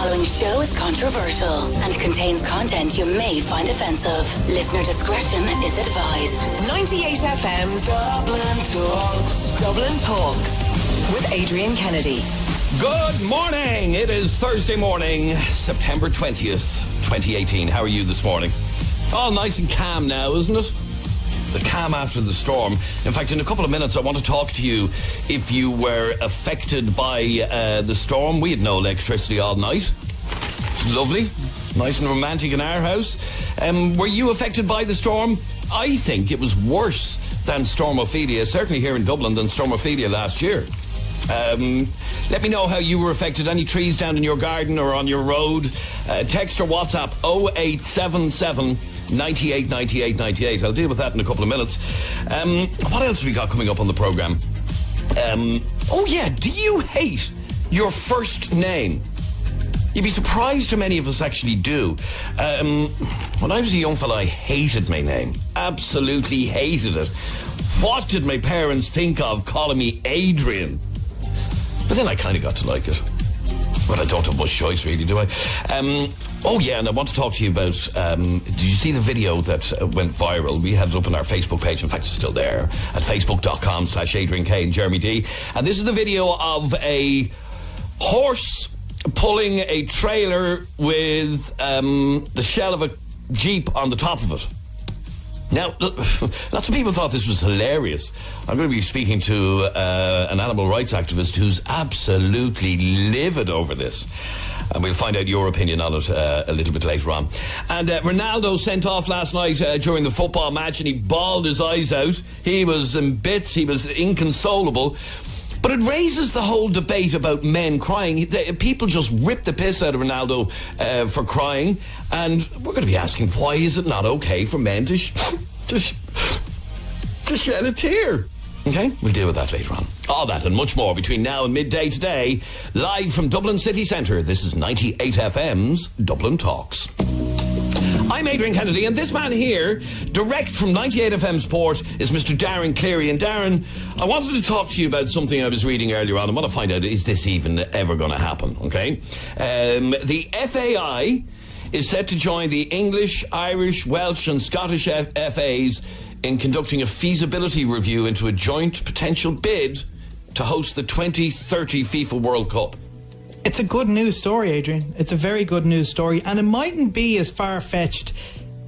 following show is controversial and contains content you may find offensive. Listener discretion is advised. 98 FM's Dublin Talks. Dublin Talks with Adrian Kennedy. Good morning. It is Thursday morning, September 20th, 2018. How are you this morning? All nice and calm now, isn't it? The calm after the storm. In fact, in a couple of minutes, I want to talk to you if you were affected by the storm. We had no electricity all night. Lovely. Nice and romantic in our house. Were you affected by the storm? I think it was worse than Storm Ophelia, certainly here in Dublin, than Storm Ophelia last year. Let me know how you were affected. Any trees down in your garden or on your road? Text or WhatsApp 0877 98 98 98. I'll deal with that in a couple of minutes. What else have we got coming up on the programme? Oh yeah, do you hate your first name? You'd be surprised how many of us actually do. When I was a young fella, I hated my name. Absolutely hated it. What did my parents think of calling me Adrian? But then I kind of got to like it. Well, I don't have much choice, really, do I? Oh, yeah, and I want to talk to you about... did you see the video that went viral? We had it up on our Facebook page. In fact, it's still there at facebook.com/Adrian K and Jeremy D. And this is the video of a horse pulling a trailer with the shell of a Jeep on the top of it. Now, lots of people thought this was hilarious. I'm going to be speaking to an animal rights activist who's absolutely livid over this. And we'll find out your opinion on it a little bit later on. And Ronaldo sent off last night during the football match and he bawled his eyes out. He was in bits. He was inconsolable. But it raises the whole debate about men crying. People just rip the piss out of Ronaldo for crying. And we're going to be asking, why is it not okay for men to shed a tear? Okay, we'll deal with that later on. All that and much more between now and midday today. Live from Dublin City Centre, this is 98 FM's Dublin Talks. I'm Adrian Kennedy, and this man here, direct from 98 FM's port, is Mr. Darren Cleary. And Darren, I wanted to talk to you about something I was reading earlier on. I want to find out, is this even ever going to happen, okay? The FAI is set to join the English, Irish, Welsh and Scottish FAs in conducting a feasibility review into a joint potential bid to host the 2030 FIFA World Cup. It's a good news story, Adrian. It's a very good news story, and it mightn't be as far-fetched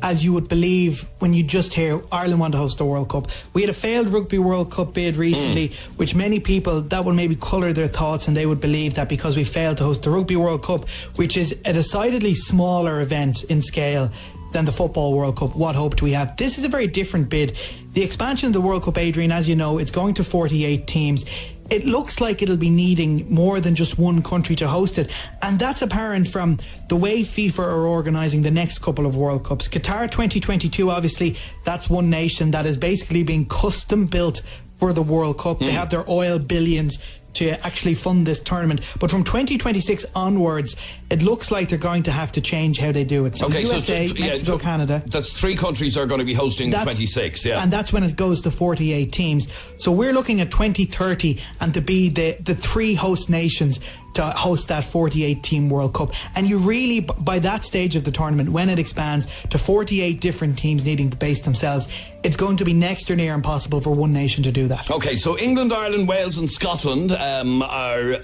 as you would believe when you just hear Ireland want to host the World Cup. We had a failed Rugby World Cup bid recently, which many people, that will maybe colour their thoughts, and they would believe that because we failed to host the Rugby World Cup, which is a decidedly smaller event in scale than the Football World Cup, what hope do we have? This is a very different bid. The expansion of the World Cup, Adrian, as you know, it's going to 48 teams. It looks like it'll be needing more than just one country to host it, and that's apparent from the way FIFA are organising the next couple of World Cups. Qatar 2022, obviously, that's one nation that is basically being custom built for the World Cup. They have their oil billions to actually fund this tournament, but from 2026 onwards it looks like they're going to have to change how they do it. So okay, USA, Mexico, Canada, that's three countries are going to be hosting 26, yeah, and that's when it goes to 48 teams. So we're looking at 2030 and to be the three host nations to host that 48 team World Cup. And you really, by that stage of the tournament, when it expands to 48 different teams needing to base themselves, it's going to be next or near impossible for one nation to do that. Okay, so England, Ireland, Wales and Scotland are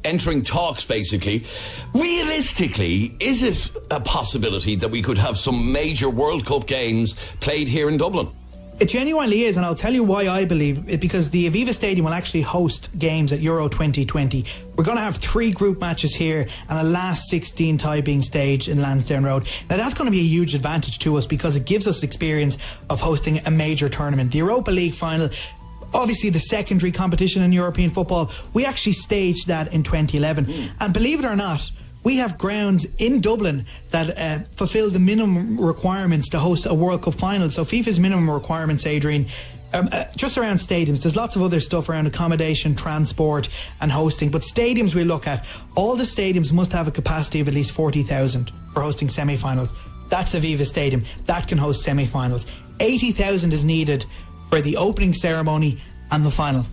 entering talks, basically. Realistically, is it a possibility that we could have some major World Cup games played here in Dublin? It genuinely is, and I'll tell you why I believe it, because the Aviva Stadium will actually host games at Euro 2020. We're going to have 3 group matches here and a last 16 tie being staged in Lansdowne Road. Now that's going to be a huge advantage to us because it gives us experience of hosting a major tournament. The Europa League final, obviously the secondary competition in European football, we actually staged that in 2011. And believe it or not, we have grounds in Dublin that fulfil the minimum requirements to host a World Cup final. So FIFA's minimum requirements, Adrian, just around stadiums. There's lots of other stuff around accommodation, transport and hosting. But stadiums we look at, all the stadiums must have a capacity of at least 40,000 for hosting semi-finals. That's Aviva Stadium. That can host semi-finals. 80,000 is needed for the opening ceremony and the final.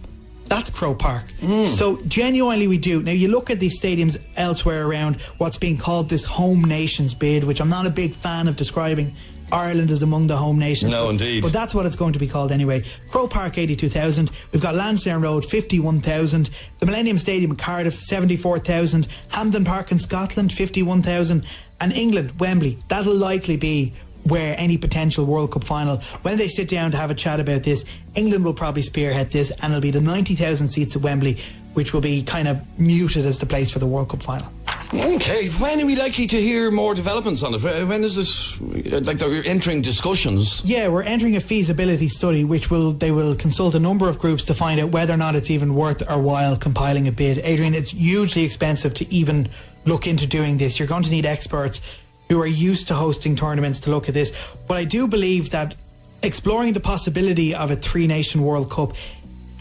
That's Croke Park. So genuinely we do. Now you look at these stadiums elsewhere around what's being called this home nations bid, which I'm not a big fan of describing Ireland as among the home nations. No, indeed. But that's what it's going to be called anyway. Croke Park, 82,000. We've got Lansdowne Road, 51,000. The Millennium Stadium in Cardiff, 74,000. Hampden Park in Scotland, 51,000. And England, Wembley, that'll likely be where any potential World Cup final, when they sit down to have a chat about this, England will probably spearhead this, and it'll be the 90,000 seats at Wembley, which will be kind of muted as the place for the World Cup final. Okay, when are we likely to hear more developments on it? When is this, like they're entering discussions? Yeah, we're entering a feasibility study, which they will consult a number of groups to find out whether or not it's even worth our while compiling a bid. Adrian, it's hugely expensive to even look into doing this. You're going to need experts who are used to hosting tournaments to look at this. But I do believe that exploring the possibility of a three-nation World Cup,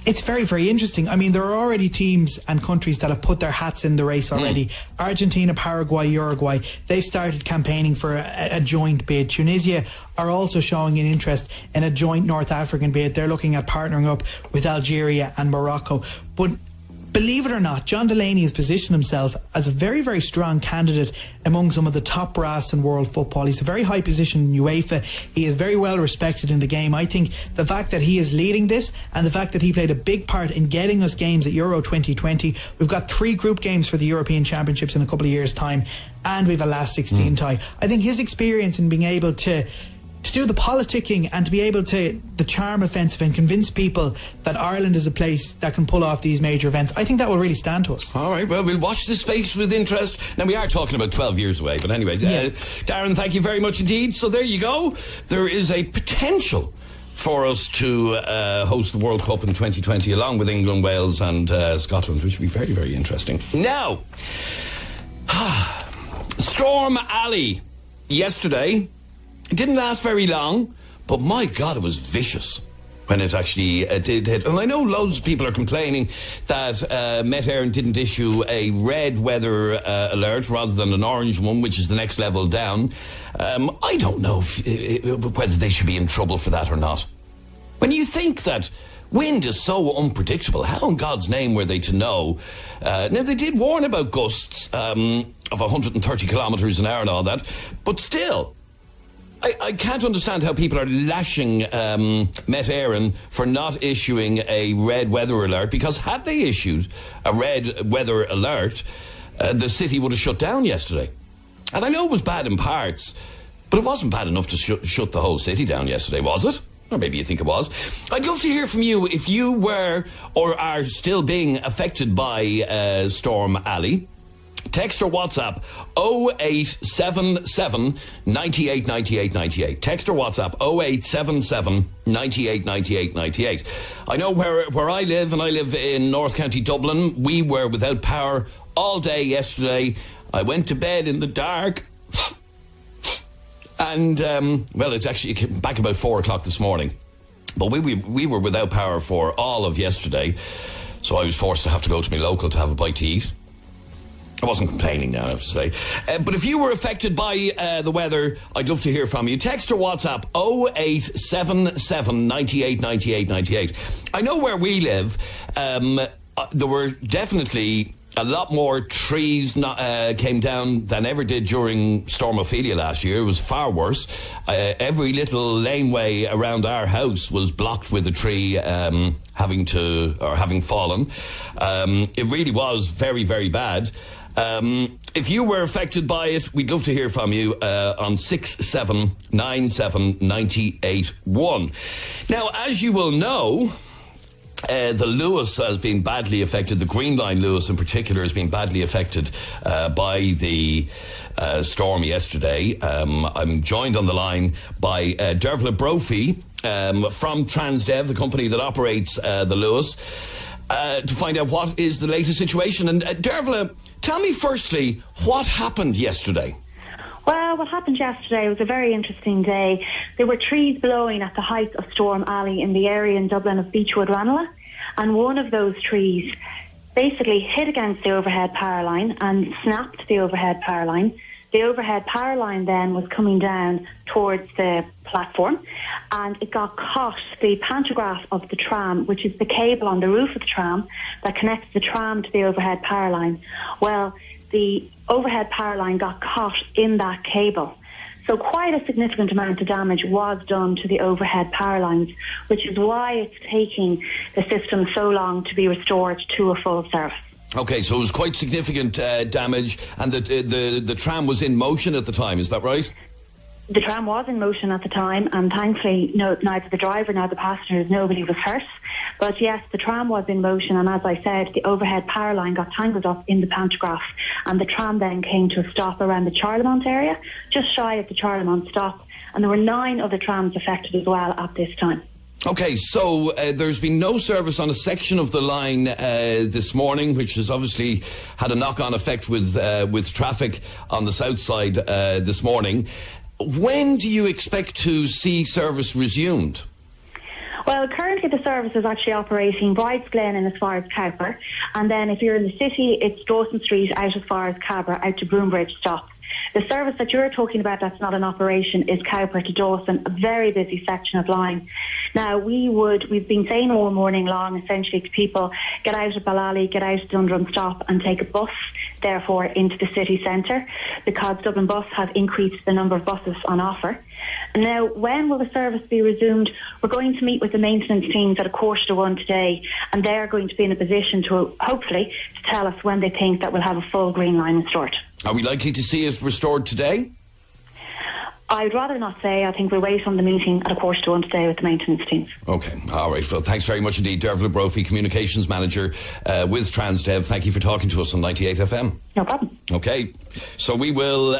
it's very, very interesting. I mean, there are already teams and countries that have put their hats in the race already. Argentina, Paraguay, Uruguay, they've started campaigning for a joint bid. Tunisia are also showing an interest in a joint North African bid. They're looking at partnering up with Algeria and Morocco. But believe it or not, John Delaney has positioned himself as a very, very strong candidate among some of the top brass in world football. He's a very high position in UEFA. He is very well respected in the game. I think the fact that he is leading this and the fact that he played a big part in getting us games at Euro 2020, we've got 3 group games for the European Championships in a couple of years' time, and we've a last 16 tie. I think his experience in being able to do the politicking and to be able to the charm offensive and convince people that Ireland is a place that can pull off these major events, I think that will really stand to us. All right, well, we'll watch this space with interest. Now, we are talking about 12 years away, but anyway, Darren, thank you very much indeed. So there you go. There is a potential for us to host the World Cup in 2020 along with England, Wales and Scotland, which would be very, very interesting. Now, Storm Alley yesterday. It didn't last very long, but my God, it was vicious when it actually did hit. And I know loads of people are complaining that Met Éireann didn't issue a red weather alert rather than an orange one, which is the next level down. I don't know whether they should be in trouble for that or not. When you think that wind is so unpredictable, how in God's name were they to know? Now, they did warn about gusts of 130 kilometres an hour and all that, but still, I can't understand how people are lashing Met Éireann for not issuing a red weather alert, because had they issued a red weather alert, the city would have shut down yesterday. And I know it was bad in parts, but it wasn't bad enough to shut the whole city down yesterday, was it? Or maybe you think it was. I'd love to hear from you if you were or are still being affected by Storm Alley. Text or WhatsApp 0877 98 98 98. Text or WhatsApp 0877 98 98 98. I know where I live, and I live in North County Dublin. We were without power all day yesterday. I went to bed in the dark. And, well, it's actually back about 4 o'clock this morning. But we were without power for all of yesterday. So I was forced to have to go to my local to have a bite to eat. I wasn't complaining now, I have to say. But if you were affected by the weather, I'd love to hear from you. Text or WhatsApp 0877 98 98 98. I know where we live, there were definitely a lot more trees came down than ever did during Storm Ophelia last year. It was far worse. Every little laneway around our house was blocked with a tree having fallen. It really was very, very bad. If you were affected by it, we'd love to hear from you on 6797981. Now, as you will know, the Lewis has been badly affected. The Green Line Lewis in particular has been badly affected by the storm yesterday. I'm joined on the line by Dervla Brophy from Transdev, the company that operates the Lewis, to find out what is the latest situation. And Dervla, tell me firstly, what happened yesterday? Well, what happened yesterday was a very interesting day. There were trees blowing at the height of Storm Alley in the area in Dublin of Beechwood Ranelagh, and one of those trees basically hit against the overhead power line and snapped the overhead power line. The overhead power line then was coming down towards the platform, and it got caught, the pantograph of the tram, which is the cable on the roof of the tram that connects the tram to the overhead power line. Well, the overhead power line got caught in that cable. So quite a significant amount of damage was done to the overhead power lines, which is why it's taking the system so long to be restored to a full service. Okay, so it was quite significant damage, and the tram was in motion at the time, is that right? The tram was in motion at the time, and thankfully neither the driver nor the passengers, nobody was hurt. But yes, the tram was in motion, and as I said, the overhead power line got tangled up in the pantograph, and the tram then came to a stop around the Charlemont area, just shy of the Charlemont stop, and there were 9 other trams affected as well at this time. Okay, so there's been no service on a section of the line this morning, which has obviously had a knock-on effect with traffic on the south side this morning. When do you expect to see service resumed? Well, currently the service is actually operating Bridesglen and as far as Cowper, and then if you're in the city, it's Dawson Street out as far as Cabra, out to Broombridge stop. The service that you're talking about that's not in operation is Cowper to Dawson, a very busy section of line. Now, we've been saying all morning long, essentially, to people, get out of Ballally, get out of Dundrum stop and take a bus, therefore, into the city centre, because Dublin Bus have increased the number of buses on offer. And now, when will the service be resumed? We're going to meet with the maintenance teams at 1:45 today, and they are going to be in a position to, hopefully, to tell us when they think that we'll have a full green line restored. Are we likely to see it restored today? I'd rather not say. I think we'll wait on the meeting at 1:45 today with the maintenance teams. Okay, all right. Well, thanks very much indeed. Dervla Brophy, Communications Manager with Transdev. Thank you for talking to us on 98 FM. No problem. Okay, so we will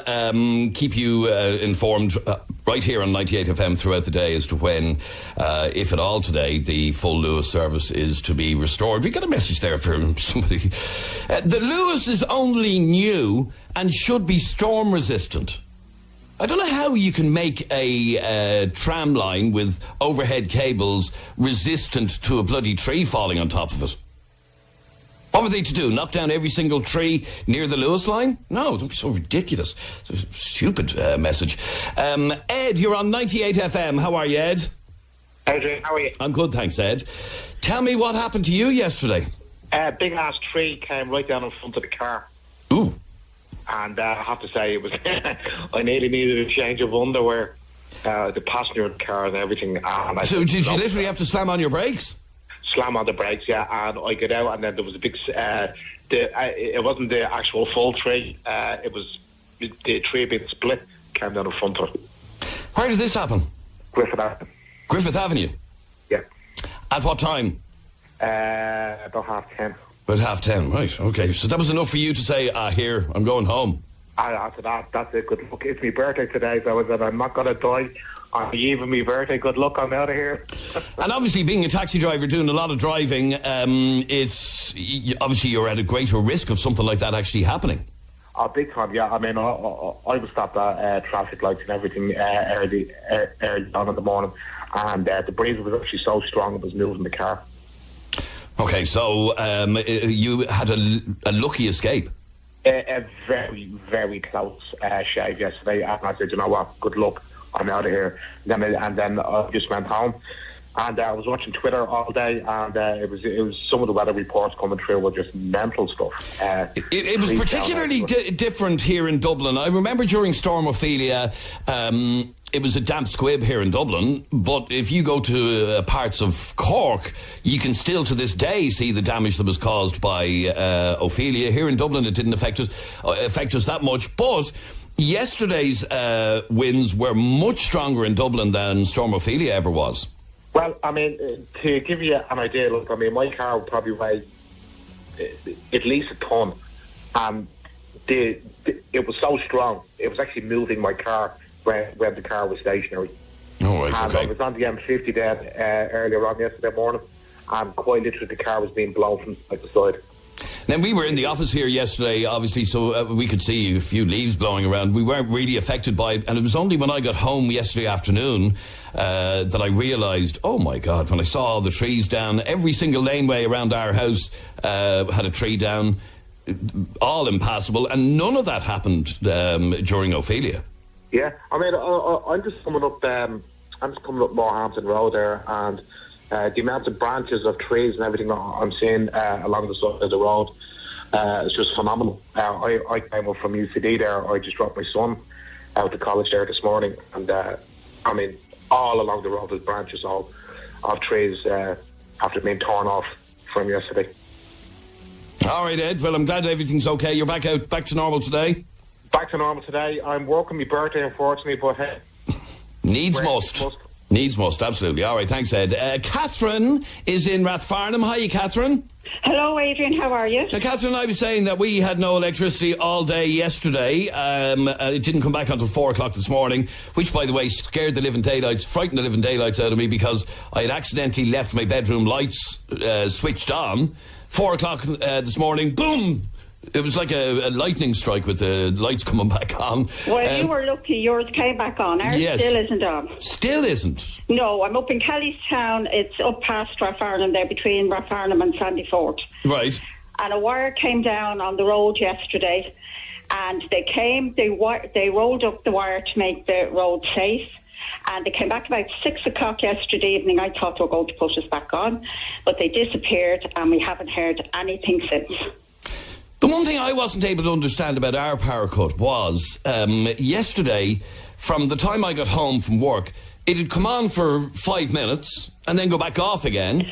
keep you informed right here on 98 FM throughout the day as to when, if at all today, the full Lewis service is to be restored. We got a message there from somebody. The Lewis is only new and should be storm resistant. I don't know how you can make a tram line with overhead cables resistant to a bloody tree falling on top of it. What were they to do? Knock down every single tree near the Lewis line? No, don't be so ridiculous. It's a stupid message. Ed, you're on 98 FM. How are you, Ed? Adrian, how are you? I'm good, thanks, Ed. Tell me what happened to you yesterday. A big ass tree came right down in front of the car. Ooh. And I have to say, it was I nearly needed a change of underwear, the passenger in the car and everything. And so did you literally have to slam on your brakes? Slam on the brakes, yeah. And I got out, and then there was a big... it wasn't the actual full tree. It was the tree being split, came down in front of it. Where did this happen? Griffith Avenue. Griffith Avenue? Yeah. At what time? About 10:30. About 10:30, right, okay. So that was enough for you to say, here, I'm going home. After that, that's it, good luck. It's my birthday today, so I said, I'm not going to die on the eve of my birthday. Good luck, I'm out of here. And obviously, being a taxi driver, doing a lot of driving, it's obviously you're at a greater risk of something like that actually happening. Oh, big time, yeah. I mean, I was stopped at traffic lights and everything early on in the morning, and the breeze was actually so strong it was moving the car. Okay, so you had a lucky escape. A very, very close shave yesterday, and I said, you know what, good luck, I'm out of here. And then I just went home, and I was watching Twitter all day, and it was some of the weather reports coming through were just mental stuff. It was particularly different here in Dublin. I remember during Storm Ophelia, it was a damp squib here in Dublin, but if you go to parts of Cork, you can still to this day see the damage that was caused by Ophelia. Here in Dublin, it didn't affect us that much, but yesterday's winds were much stronger in Dublin than Storm Ophelia ever was. Well, I mean, to give you an idea, look, I mean, my car would probably weigh at least a ton, and it was so strong, it was actually moving my car when the car was stationary. Oh, right, and okay. I was on the M50 then earlier on yesterday morning, and quite literally the car was being blown from side to side. Now, we were in the office here yesterday, obviously, so we could see a few leaves blowing around. We weren't really affected by it, and it was only when I got home yesterday afternoon that I realised, oh my God, when I saw all the trees down, every single laneway around our house had a tree down. all impassable, and none of that happened during Ophelia. Yeah, I mean, I'm just coming up Morehampton Road there, and the amount of branches of trees and everything I'm seeing along the side of the road is just phenomenal. I came up from UCD there. I just dropped my son out to college there this morning, and I mean, all along the road there's branches of trees after being torn off from yesterday. All right, Ed. Well, I'm glad everything's okay. You're back to normal today? Back to normal today. I'm working my birthday, unfortunately, but hey. Needs must, absolutely. All right, thanks, Ed. Catherine is in Rathfarnham. Hi, Catherine. Hello, Adrian. How are you? Now, Catherine, I was saying that we had no electricity all day yesterday. It didn't come back until 4 o'clock this morning, which, by the way, frightened the living daylights out of me, because I had accidentally left my bedroom lights switched on. 4 o'clock this morning, boom! It was like a lightning strike with the lights coming back on. Well, you were lucky. Yours came back on. Ours still isn't on. Still isn't? No, I'm up in Kellystown. It's up past Rathfarnham there, between Rathfarnham and Sandyford. Right. And a wire came down on the road yesterday, and they rolled up the wire to make the road safe. And they came back about 6 o'clock yesterday evening. I thought they were going to put us back on, but they disappeared, and we haven't heard anything since. The one thing I wasn't able to understand about our power cut was yesterday, from the time I got home from work, it had come on for 5 minutes and then go back off again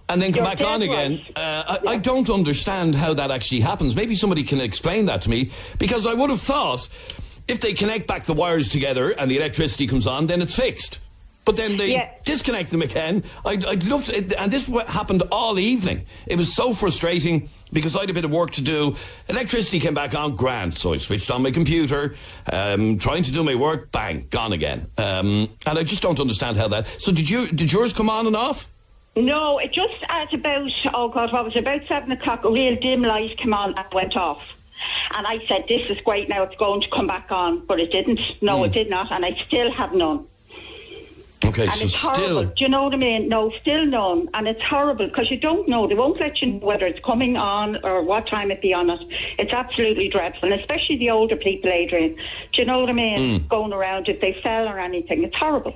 and then come back on again. I don't understand how that actually happens. Maybe somebody can explain that to me, because I would have thought if they connect back the wires together and the electricity comes on, then it's fixed. But then they disconnect them again. I'd love to, and this happened all evening. It was so frustrating, because I had a bit of work to do. Electricity came back on, grand. So I switched on my computer, trying to do my work, bang, gone again. And I just don't understand how that. So did yours come on and off? No, it just at about, about 7 o'clock, a real dim light came on and went off. And I said, this is great now, it's going to come back on. But it didn't. No, it did not. And I still have none. Okay, and so it's horrible. Do you know what I mean? No, still none. And it's horrible, because you don't know. They won't let you know whether it's coming on or what time it be on it. It's absolutely dreadful, and especially the older people, Adrian. Do you know what I mean? Going around, if they fell or anything, it's horrible.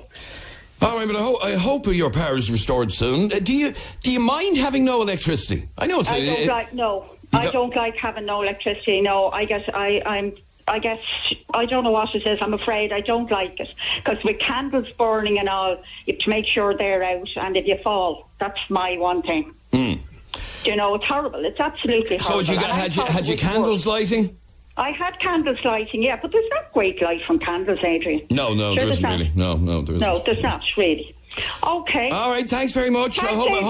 All right, but I hope your power is restored soon. Do you mind having no electricity? I know it's... I don't like having no electricity. No, I guess I don't know what it is. I'm afraid I don't like it, because with candles burning and all, you have to make sure they're out, and if you fall, that's my one thing. You know, it's horrible. It's absolutely horrible. So had you candles lighting? I had candles lighting, yeah, but there's not great light from candles, Adrian. No, there isn't really. No, there isn't. No, there's not really. Okay. All right, thanks very much. Thanks, I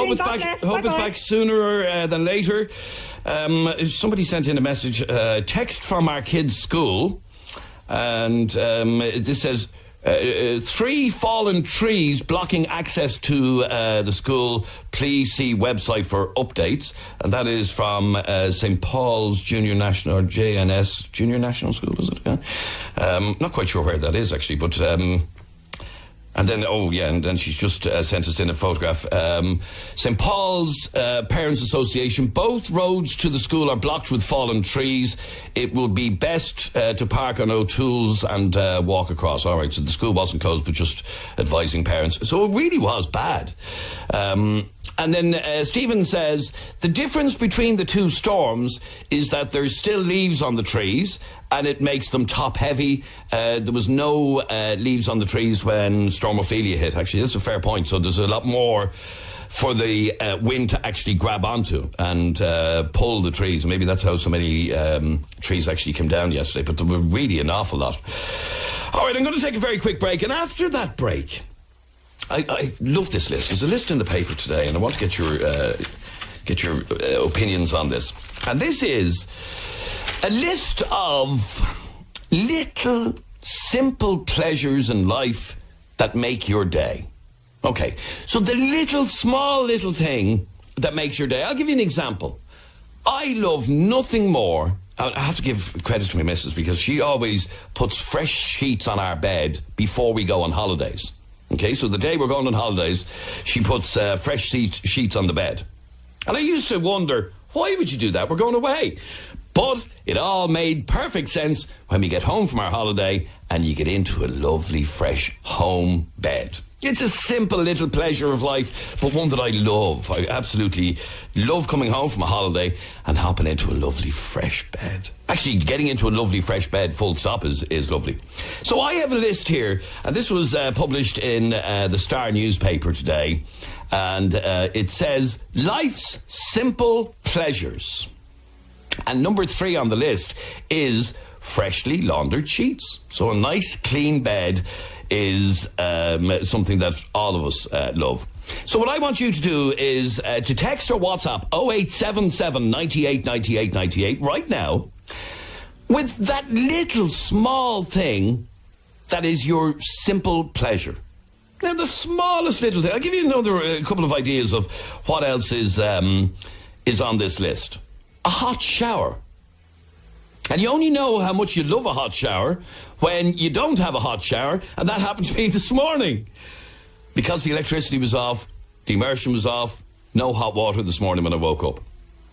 hope it's back sooner than later. Somebody sent in a message, text from our kids' school, and this says, 3 fallen trees blocking access to the school. Please see website for updates. And that is from St. Paul's Junior National, or JNS Junior National School, is it? Not quite sure where that is, actually, but... And then she's just sent us in a photograph. St. Paul's Parents Association, both roads to the school are blocked with fallen trees. It will be best to park on O'Toole's and walk across. All right, so the school wasn't closed, but just advising parents. So it really was bad. And then Stephen says, the difference between the two storms is that there's still leaves on the trees, and it makes them top heavy. There was no leaves on the trees when Storm Ophelia hit. Actually, that's a fair point. So there's a lot more for the wind to actually grab onto and pull the trees. And maybe that's how so many trees actually came down yesterday. But there were really an awful lot. All right, I'm going to take a very quick break. And after that break, I love this list. There's a list in the paper today, and I want to get your opinions on this. And this is a list of little, simple pleasures in life that make your day. Okay, so the small little thing that makes your day. I'll give you an example. I love nothing more. I have to give credit to my missus, because she always puts fresh sheets on our bed before we go on holidays. Okay, so the day we're going on holidays, she puts fresh sheets on the bed. And I used to wonder, why would you do that? We're going away. But it all made perfect sense when we get home from our holiday and you get into a lovely, fresh home bed. It's a simple little pleasure of life, but one that I love. I absolutely love coming home from a holiday and hopping into a lovely, fresh bed. Actually, getting into a lovely, fresh bed, full stop, is lovely. So I have a list here, and this was published in the Star newspaper today, and it says, Life's Simple Pleasures. And number 3 on the list is freshly laundered sheets. So a nice, clean bed is something that all of us love. So what I want you to do is to text or WhatsApp 0877 98 98 98 right now with that little small thing that is your simple pleasure. Now, the smallest little thing. I'll give you a couple of ideas of what else is on this list. A hot shower. And you only know how much you love a hot shower when you don't have a hot shower, and that happened to me this morning. Because the electricity was off, the immersion was off, no hot water this morning when I woke up.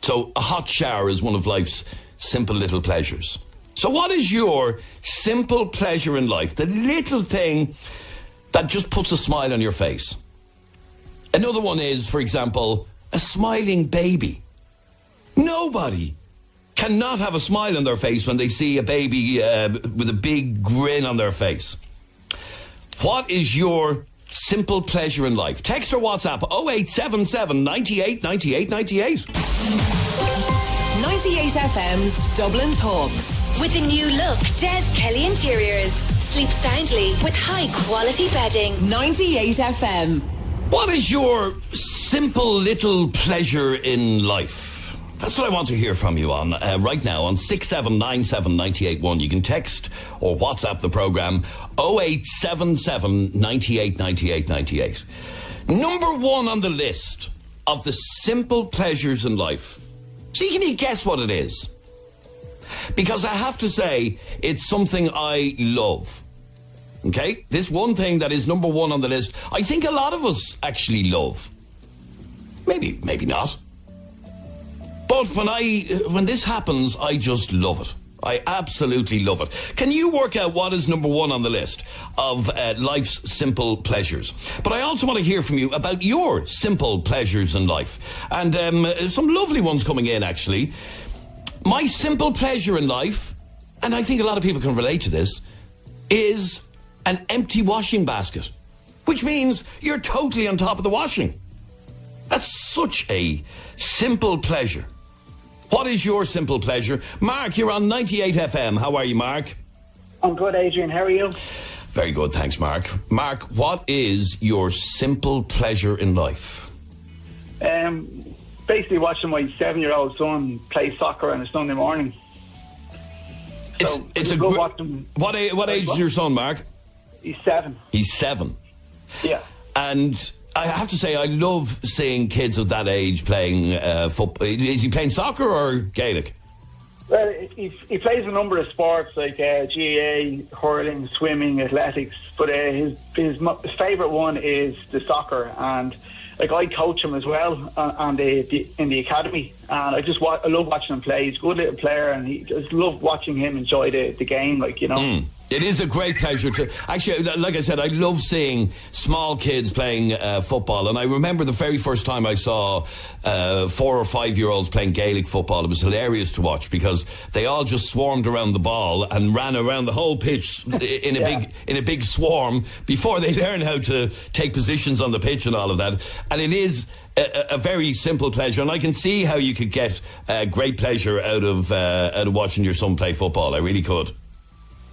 So a hot shower is one of life's simple little pleasures. So what is your simple pleasure in life? The little thing that just puts a smile on your face. Another one is, for example, a smiling baby. Nobody cannot have a smile on their face when they see a baby with a big grin on their face. What is your simple pleasure in life? Text or WhatsApp 0877 98 98 98. 98 FM's Dublin Talks. With the new look, Des Kelly Interiors. Sleep soundly with high quality bedding. 98 FM. What is your simple little pleasure in life? That's what I want to hear from you on right now on 6797 981. You can text or WhatsApp the programme 0877 98 98 98. Number 1 on the list of the simple pleasures in life. See, can you guess what it is? Because I have to say, it's something I love. Okay? This one thing that is number 1 on the list, I think a lot of us actually love. Maybe not. But when this happens, I just love it. I absolutely love it. Can you work out what is number 1 on the list of life's simple pleasures? But I also want to hear from you about your simple pleasures in life. And some lovely ones coming in, actually. My simple pleasure in life, and I think a lot of people can relate to this, is an empty washing basket. Which means you're totally on top of the washing. That's such a simple pleasure. What is your simple pleasure? Mark, you're on 98 FM. How are you, Mark? I'm good, Adrian. How are you? Very good, thanks, Mark. Mark, what is your simple pleasure in life? Basically watching my 7-year-old son play soccer on a Sunday morning. It's a good watching. What age is your son, Mark? He's 7. He's 7. Yeah. And I have to say, I love seeing kids of that age playing football. Is he playing soccer or Gaelic? Well, he plays a number of sports like GAA, hurling, swimming, athletics. But his favourite one is the soccer, and like I coach him as well in the academy. And I just I love watching him play. He's a good little player, and I just love watching him enjoy the game. Like, you know. It is a great pleasure to... Actually, like I said, I love seeing small kids playing football. And I remember the very first time I saw 4 or 5-year-olds playing Gaelic football. It was hilarious to watch because they all just swarmed around the ball and ran around the whole pitch in a big swarm before they learn how to take positions on the pitch and all of that. And it is a very simple pleasure. And I can see how you could get great pleasure out of watching your son play football. I really could.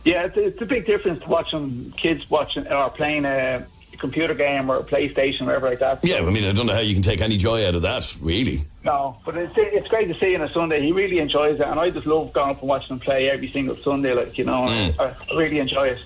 Yeah, it's a big difference to watching kids watching or playing a computer game or a PlayStation or whatever like that. Yeah, I mean, I don't know how you can take any joy out of that, really. No, but it's great to see on a Sunday. He really enjoys it, and I just love going up and watching him play every single Sunday, like, you know. I really enjoy it.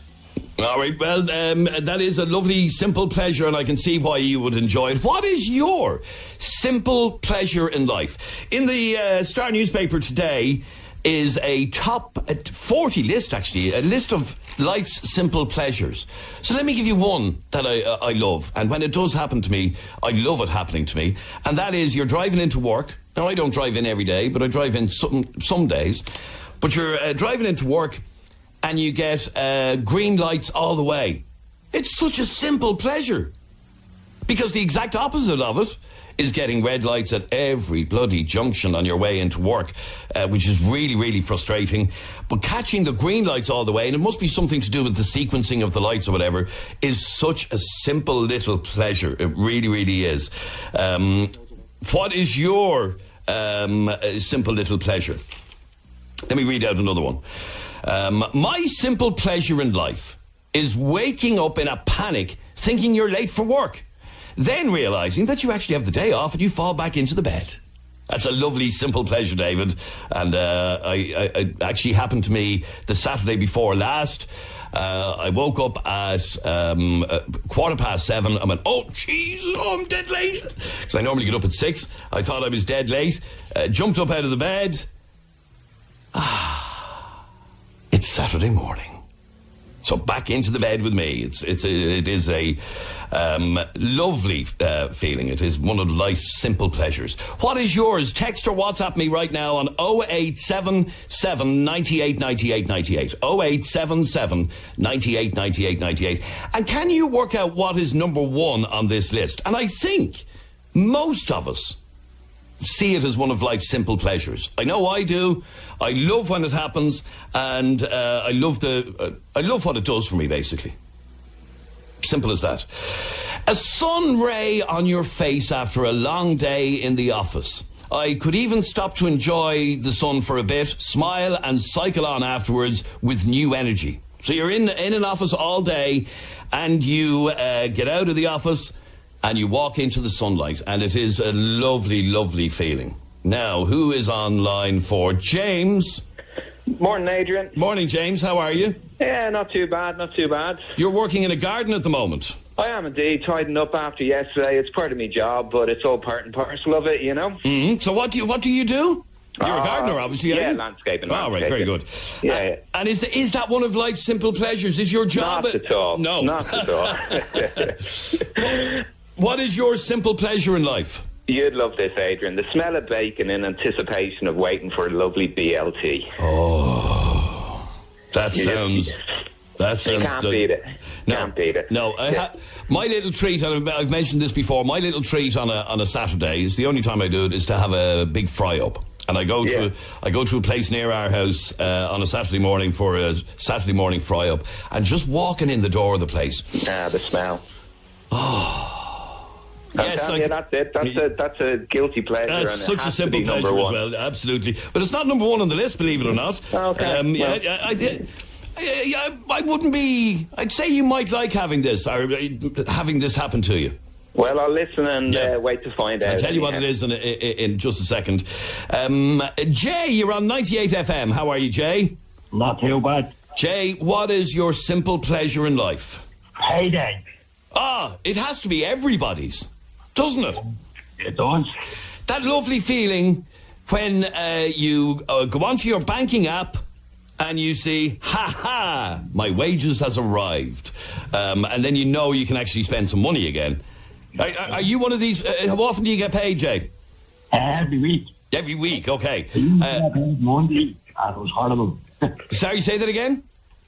All right, well, that is a lovely, simple pleasure, and I can see why you would enjoy it. What is your simple pleasure in life? In the Star newspaper today, is a top 40 list, actually, a list of life's simple pleasures. So let me give you one that I love. And when it does happen to me, I love it happening to me. And that is you're driving into work. Now, I don't drive in every day, but I drive in some days. But you're driving into work and you get green lights all the way. It's such a simple pleasure. Because the exact opposite of it is getting red lights at every bloody junction on your way into work, which is really, really frustrating. But catching the green lights all the way, and it must be something to do with the sequencing of the lights or whatever, is such a simple little pleasure. It really, really is. What is your simple little pleasure? Let me read out another one. My simple pleasure in life is waking up in a panic thinking you're late for work, then realising that you actually have the day off and you fall back into the bed. That's a lovely, simple pleasure, David. And it actually happened to me the Saturday before last. I woke up at 7:15. I went, oh, Jesus, I'm dead late. Because I normally get up at 6. I thought I was dead late. Jumped up out of the bed. It's Saturday morning. So back into the bed with me. It is a lovely feeling. It is one of life's simple pleasures. What is yours? Text or WhatsApp me right now on 0877 98 98 98. 0877 98 98 98. And can you work out what is number one on this list? And I think most of us see it as one of life's simple pleasures. I know I do. I love when it happens, and I love what it does for me, basically. Simple as that. A sun ray on your face after a long day in the office. I could even stop to enjoy the sun for a bit, smile and cycle on afterwards with new energy. So you're in an office all day, and you get out of the office and you walk into the sunlight, and it is a lovely, lovely feeling. Now, who is on line for James? Morning, Adrian. Morning, James. How are you? Yeah, not too bad, not too bad. You're working in a garden at the moment? I am indeed, tidying up after yesterday. It's part of my job, but it's all part and parcel of it, you know. Mm-hmm. So what do you do? You're a gardener, obviously. Yeah, landscaping. Oh, right, very good. Yeah. And is that one of life's simple pleasures? Is your job? Not at all. No. Not at all. What is your simple pleasure in life? You'd love this, Adrian. The smell of bacon in anticipation of waiting for a lovely BLT. Oh, that sounds... You can't beat it. Can't beat it. No, my little treat, and I've mentioned this before, my little treat on a Saturday, is the only time I do it, is to have a big fry-up. And I go to a place near our house on a Saturday morning for a Saturday morning fry-up, and just walking in the door of the place. The smell. Oh... Yes, that's it. That's a guilty pleasure. That's and such a simple pleasure as well, absolutely. But it's not number one on the list, believe it or not. Okay. I wouldn't be... I'd say you might like having this happen to you. Well, I'll listen and wait to find out. I'll tell you what it is in just a second. Jay, you're on 98 FM. How are you, Jay? Not too bad. Jay, what is your simple pleasure in life? Payday. It has to be everybody's, doesn't it? It does. That lovely feeling when you go onto your banking app and you see, my wages has arrived. And then you know you can actually spend some money again. Are you one of these? How often do you get paid, Jay? Every week. Every week, okay. I used to get paid Monday, and it was horrible. Sorry, say that again?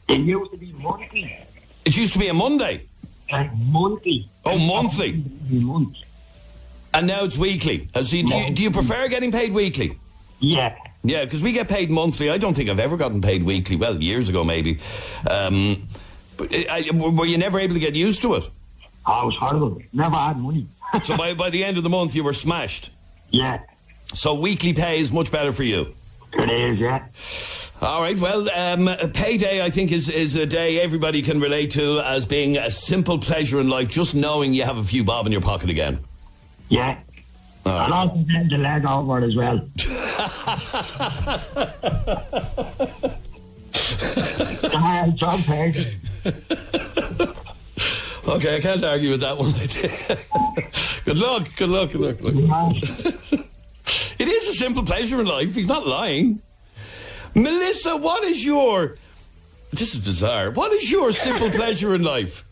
It used to be monthly. It used to be a Monday? Monthly. Oh, monthly. Month. And now it's weekly. Do you prefer getting paid weekly? Yeah. Yeah, because we get paid monthly. I don't think I've ever gotten paid weekly. Well, years ago maybe. But were you never able to get used to it? Oh, it was horrible. Never had money. So by the end of the month you were smashed? Yeah. So weekly pay is much better for you? It is, yeah. All right, well, payday, I think, is a day everybody can relate to as being a simple pleasure in life, just knowing you have a few bob in your pocket again. Yeah. Right. And also getting the leg over it as well. Okay, I can't argue with that one. Good luck. It is a simple pleasure in life. He's not lying. Melissa, what is your... This is bizarre. What is your simple pleasure in life?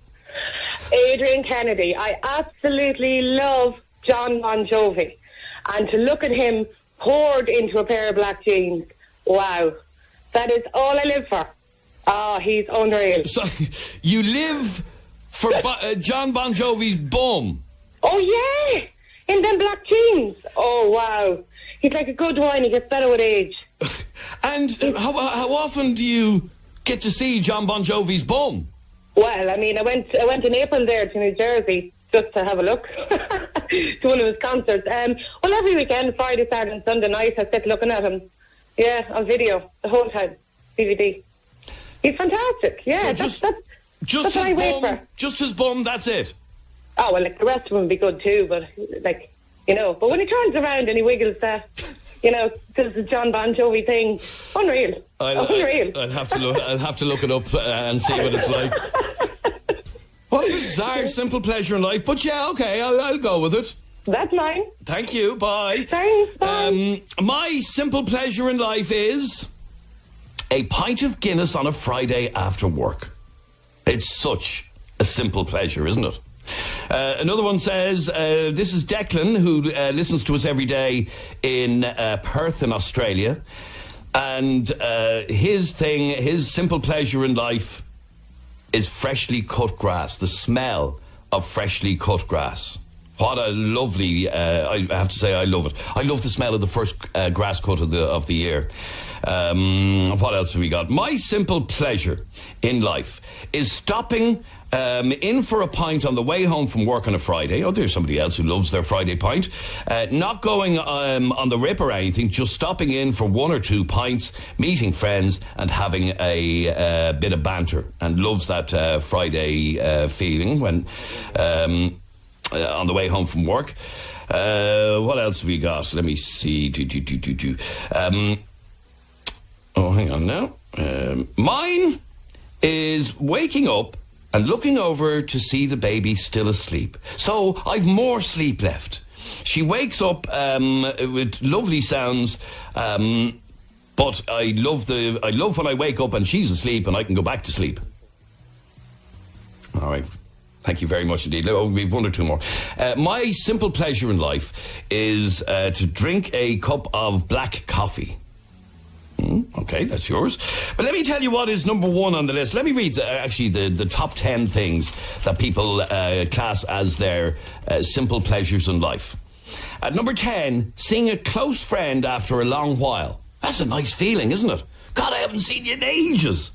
Adrian Kennedy. I absolutely love John Bon Jovi. And to look at him poured into a pair of black jeans, wow. That is all I live for. He's unreal. So, you live for John Bon Jovi's bum? Oh, yeah. In them black jeans. Oh, wow. He's like a good wine. He gets better with age. And how often do you get to see John Bon Jovi's bum? Well, I mean, I went in April there to New Jersey just to have a look to one of his concerts. Well, every weekend, Friday, Saturday and Sunday night, I sit looking at him. Yeah, on video, the whole time. DVD. He's fantastic. Yeah, so that's what I wait for. Just his bum, that's it? Oh, well, like, the rest of them would be good too, but, like, you know. But when he turns around and he wiggles that, you know, does the John Bon Jovi thing, unreal. Unreal. I'll have to look it up and see what it's like. What a bizarre, simple pleasure in life. But yeah, okay, I'll go with it. That's mine. Thank you, bye. Thanks, bye. My simple pleasure in life is a pint of Guinness on a Friday after work. It's such a simple pleasure, isn't it? Another one says, this is Declan, who listens to us every day in Perth in Australia. And his simple pleasure in life is freshly cut grass, the smell of freshly cut grass. What a lovely, I have to say, I love it. I love the smell of the first grass cut of the year. What else have we got? My simple pleasure in life is stopping in for a pint on the way home from work on a Friday. Oh, there's somebody else who loves their Friday pint. Not going on the rip or anything, just stopping in for 1 or 2 pints, meeting friends and having a bit of banter, and loves that Friday feeling when on the way home from work. What else have we got? Let me see. Hang on now. Mine is waking up and looking over to see the baby still asleep. So I've more sleep left. She wakes up with lovely sounds, but I love when I wake up and she's asleep and I can go back to sleep. All right. Thank you very much indeed. We have 1 or 2 more. My simple pleasure in life is to drink a cup of black coffee. Okay, that's yours. But let me tell you what is number 1 on the list. Let me read the top 10 things that people class as their simple pleasures in life. At number 10, seeing a close friend after a long while. That's a nice feeling, isn't it? God, I haven't seen you in ages.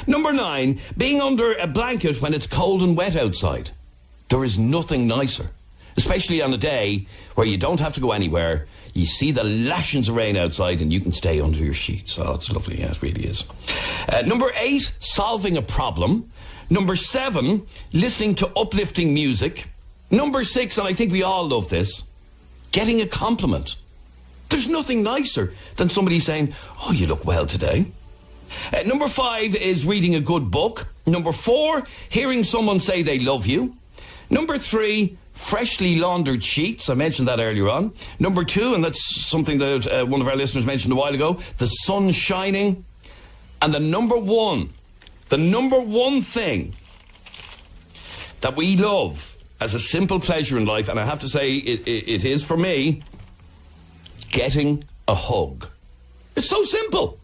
Number 9, being under a blanket when it's cold and wet outside. There is nothing nicer, especially on a day where you don't have to go anywhere. You see the lashings of rain outside and you can stay under your sheets. Oh, it's lovely. Yeah, it really is. Number 8, solving a problem. Number 7, listening to uplifting music. Number 6, and I think we all love this, getting a compliment. There's nothing nicer than somebody saying, oh, you look well today. Number 5 is reading a good book. Number 4, hearing someone say they love you. Number 3, freshly laundered sheets. I mentioned that earlier on. Number 2, and that's something that one of our listeners mentioned a while ago, the sun shining. And the number one thing that we love as a simple pleasure in life, and I have to say it is for me, getting a hug. It's so simple.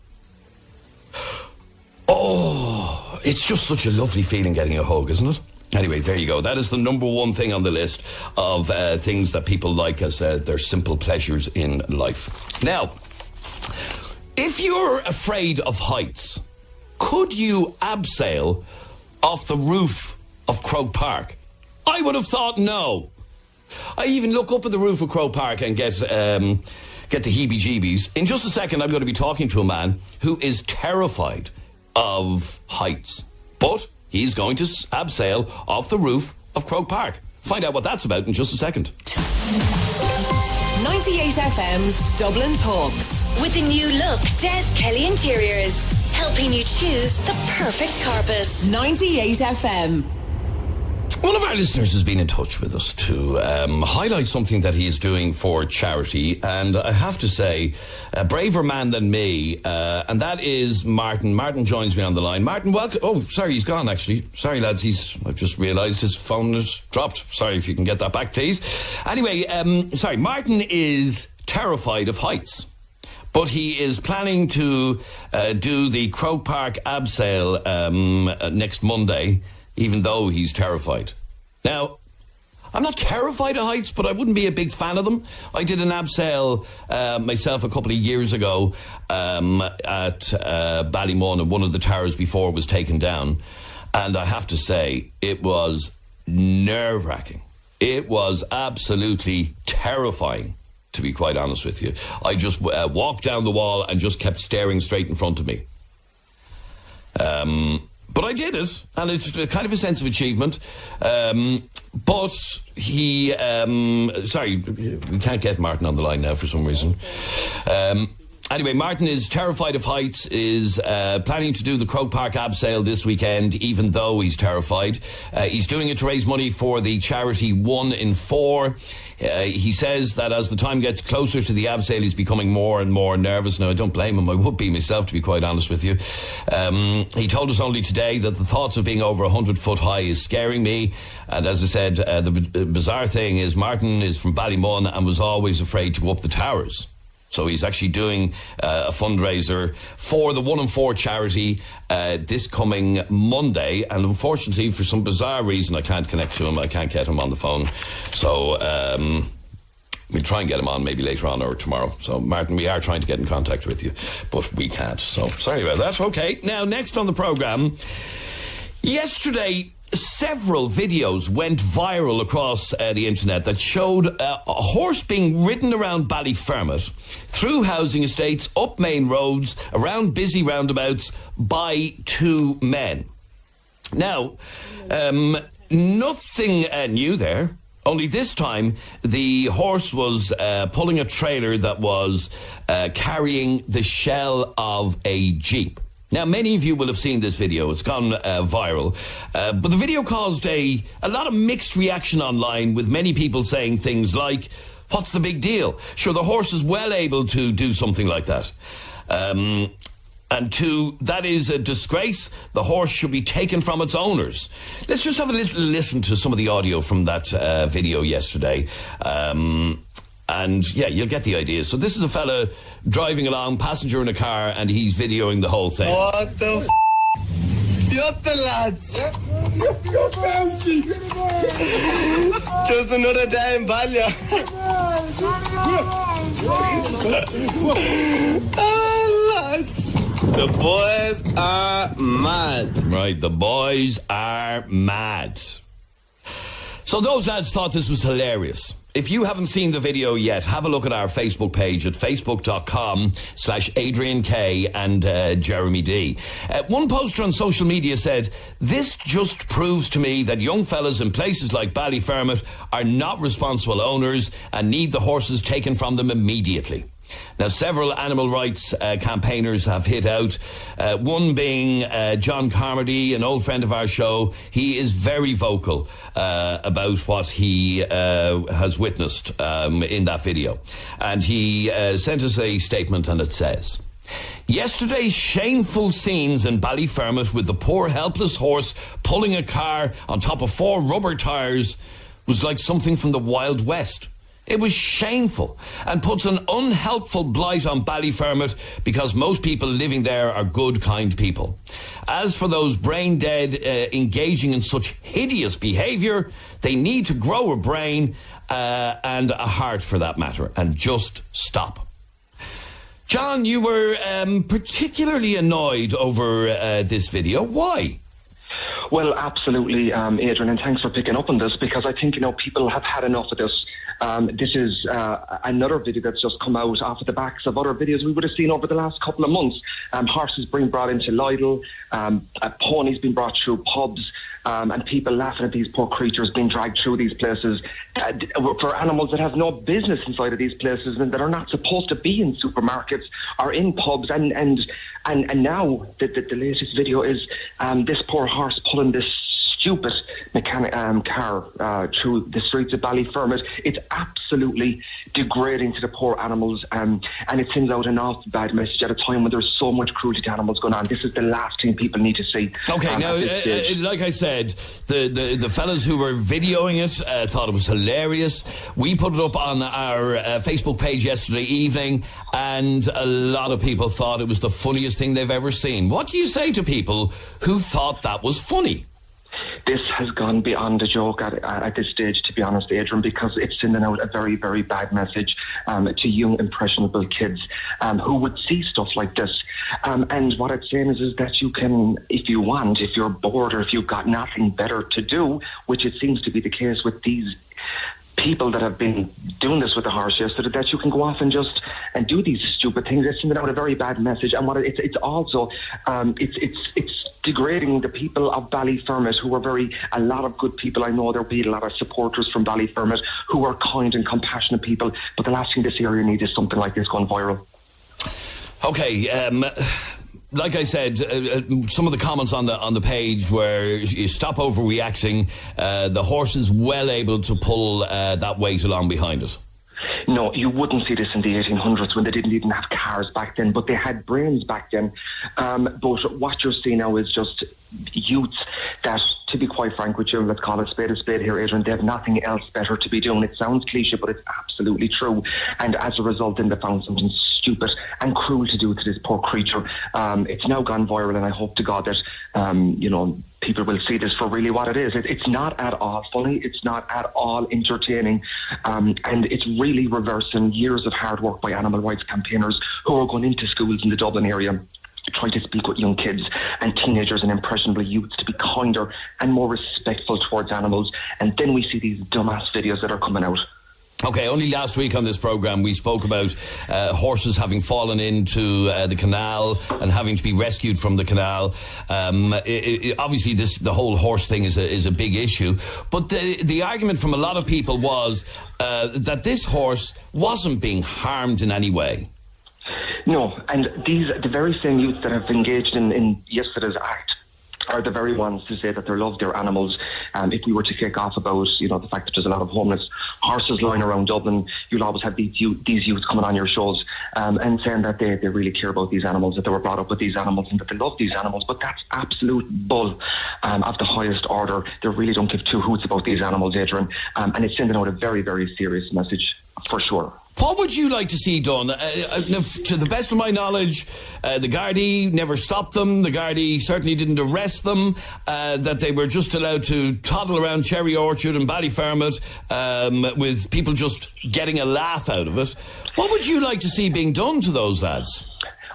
Oh, it's just such a lovely feeling getting a hug, isn't it? Anyway, there you go. That is the number 1 thing on the list of things that people like as their simple pleasures in life. Now, if you're afraid of heights, could you abseil off the roof of Croke Park? I would have thought no. I even look up at the roof of Croke Park and get the heebie-jeebies. In just a second, I'm going to be talking to a man who is terrified of heights, but he's going to abseil off the roof of Croke Park. Find out what that's about in just a second. 98 FM's Dublin Talks. With the new look, Des Kelly Interiors. Helping you choose the perfect carpet. 98 FM. One of our listeners has been in touch with us to highlight something that he is doing for charity, and I have to say, a braver man than me, and that is Martin. Martin joins me on the line. Martin, welcome. Oh, sorry, he's gone, actually. Sorry, lads, I've just realised his phone has dropped. Sorry, if you can get that back, please. Anyway, Martin is terrified of heights, but he is planning to do the Croke Park abseil next Monday, even though he's terrified. Now, I'm not terrified of heights, but I wouldn't be a big fan of them. I did an abseil myself a couple of years ago at Ballymun, and one of the towers before was taken down. And I have to say, it was nerve-wracking. It was absolutely terrifying, to be quite honest with you. I just walked down the wall and just kept staring straight in front of me. But I did it, and it's kind of a sense of achievement. But he... sorry, we can't get Martin on the line now for some reason. Anyway, Martin is terrified of heights, is planning to do the Croke Park abseil this weekend, even though he's terrified. He's doing it to raise money for the charity 1 in 4. He says that as the time gets closer to the abseil, he's becoming more and more nervous. Now, I don't blame him. I would be myself, to be quite honest with you. He told us only today that the thoughts of being over 100 foot high is scaring me. And as I said, the bizarre thing is Martin is from Ballymun and was always afraid to go up the towers. So he's actually doing a fundraiser for the 1 in 4 charity this coming Monday. And unfortunately, for some bizarre reason, I can't connect to him. I can't get him on the phone. So we'll try and get him on maybe later on or tomorrow. So, Martin, we are trying to get in contact with you, but we can't. So, sorry about that. Okay, now, next on the programme, yesterday, several videos went viral across the internet that showed a horse being ridden around Ballyfermot, through housing estates, up main roads, around busy roundabouts by 2 men. Now, nothing new there. Only this time, the horse was pulling a trailer that was carrying the shell of a Jeep. Now, many of you will have seen this video. It's gone viral. But the video caused a lot of mixed reaction online, with many people saying things like, what's the big deal? Sure, the horse is well able to do something like that. And 2, that is a disgrace. The horse should be taken from its owners. Let's just have a little listen to some of the audio from that video yesterday. And yeah, you'll get the idea. So this is a fella driving along, passenger in a car, and he's videoing the whole thing. What the f***? Yup the lads. Just another day in Ballia. Lads. The boys are mad. Right, the boys are mad. So those lads thought this was hilarious. If you haven't seen the video yet, have a look at our Facebook page at facebook.com/Adrian K and Jeremy D. One poster on social media said, "This just proves to me that young fellas in places like Ballyfermot are not responsible owners and need the horses taken from them immediately." Now, several animal rights campaigners have hit out, one being John Carmody, an old friend of our show. He is very vocal about what he has witnessed in that video. And he sent us a statement, and it says, "Yesterday's shameful scenes in Ballyfermot with the poor helpless horse pulling a car on top of 4 rubber tyres was like something from the Wild West. It was shameful and puts an unhelpful blight on Ballyfermot because most people living there are good, kind people. As for those brain dead engaging in such hideous behaviour, they need to grow a brain and a heart for that matter, and just stop." John, you were particularly annoyed over this video. Why? Well, absolutely, Adrian, and thanks for picking up on this, because I think, people have had enough of this. This is another video that's just come out off of the backs of other videos we would have seen over the last couple of months. Horses being brought into Lidl, ponies being brought through pubs, and people laughing at these poor creatures being dragged through these places for animals that have no business inside of these places and that are not supposed to be in supermarkets or in pubs. And now the latest video is this poor horse pulling this stupid car through the streets of Ballyfermot. It's absolutely degrading to the poor animals, and it sends out an awful bad message at a time when there's so much cruelty to animals going on. This is the last thing people need to see. Okay, now, like I said, the fellas who were videoing it thought it was hilarious. We put it up on our Facebook page yesterday evening, and a lot of people thought it was the funniest thing they've ever seen. What do you say to people who thought that was funny? This has gone beyond a joke at this stage, to be honest, Adrian, because it's sending out a very, very bad message to young, impressionable kids who would see stuff like this. And what it's saying is that you can, if you want, if you're bored or if you've got nothing better to do, which it seems to be the case with these people that have been doing this with the horse yesterday, that you can go off and do these stupid things. It's sending out a very bad message, and what it's also it's degrading the people of Ballyfermot, who are a lot of good people. I know there'll be a lot of supporters from Ballyfermot who are kind and compassionate people, but the last thing this area needs is something like this going viral. Okay, like I said, some of the comments on the page were, you stop overreacting. The horse is well able to pull that weight along behind it. No, you wouldn't see this in the 1800s when they didn't even have cars back then, but they had brains back then. But what you're seeing now is just youths that, to be quite frank with you, let's call it spade a spade here, Adrian, they have nothing else better to be doing. It sounds cliche, but it's absolutely true. And as a result, then they found something stupid and cruel to do to this poor creature. It's now gone viral, and I hope to God that, people will see this for really what it is. It's not at all funny. It's not at all entertaining. And it's really reversing years of hard work by animal rights campaigners who are going into schools in the Dublin area to try to speak with young kids and teenagers and impressionable youths to be kinder and more respectful towards animals. And then we see these dumbass videos that are coming out. Okay, only last week on this programme we spoke about horses having fallen into the canal and having to be rescued from the canal. Obviously, the whole horse thing is a big issue. But the argument from a lot of people was that this horse wasn't being harmed in any way. No, and the very same youths that have engaged in yesterday's act are the very ones to say that they love their animals. If we were to kick off about, the fact that there's a lot of homeless horses lying around Dublin, you'll always have these youths coming on your shows and saying that they really care about these animals, that they were brought up with these animals and that they love these animals. But that's absolute bull of the highest order. They really don't give two hoots about these animals, Adrian. And it's sending out a very, very serious message for sure. What would you like to see done? To the best of my knowledge, the Gardaí never stopped them. The Gardaí certainly didn't arrest them. That they were just allowed to toddle around Cherry Orchard and Ballyfermot with people just getting a laugh out of it. What would you like to see being done to those lads?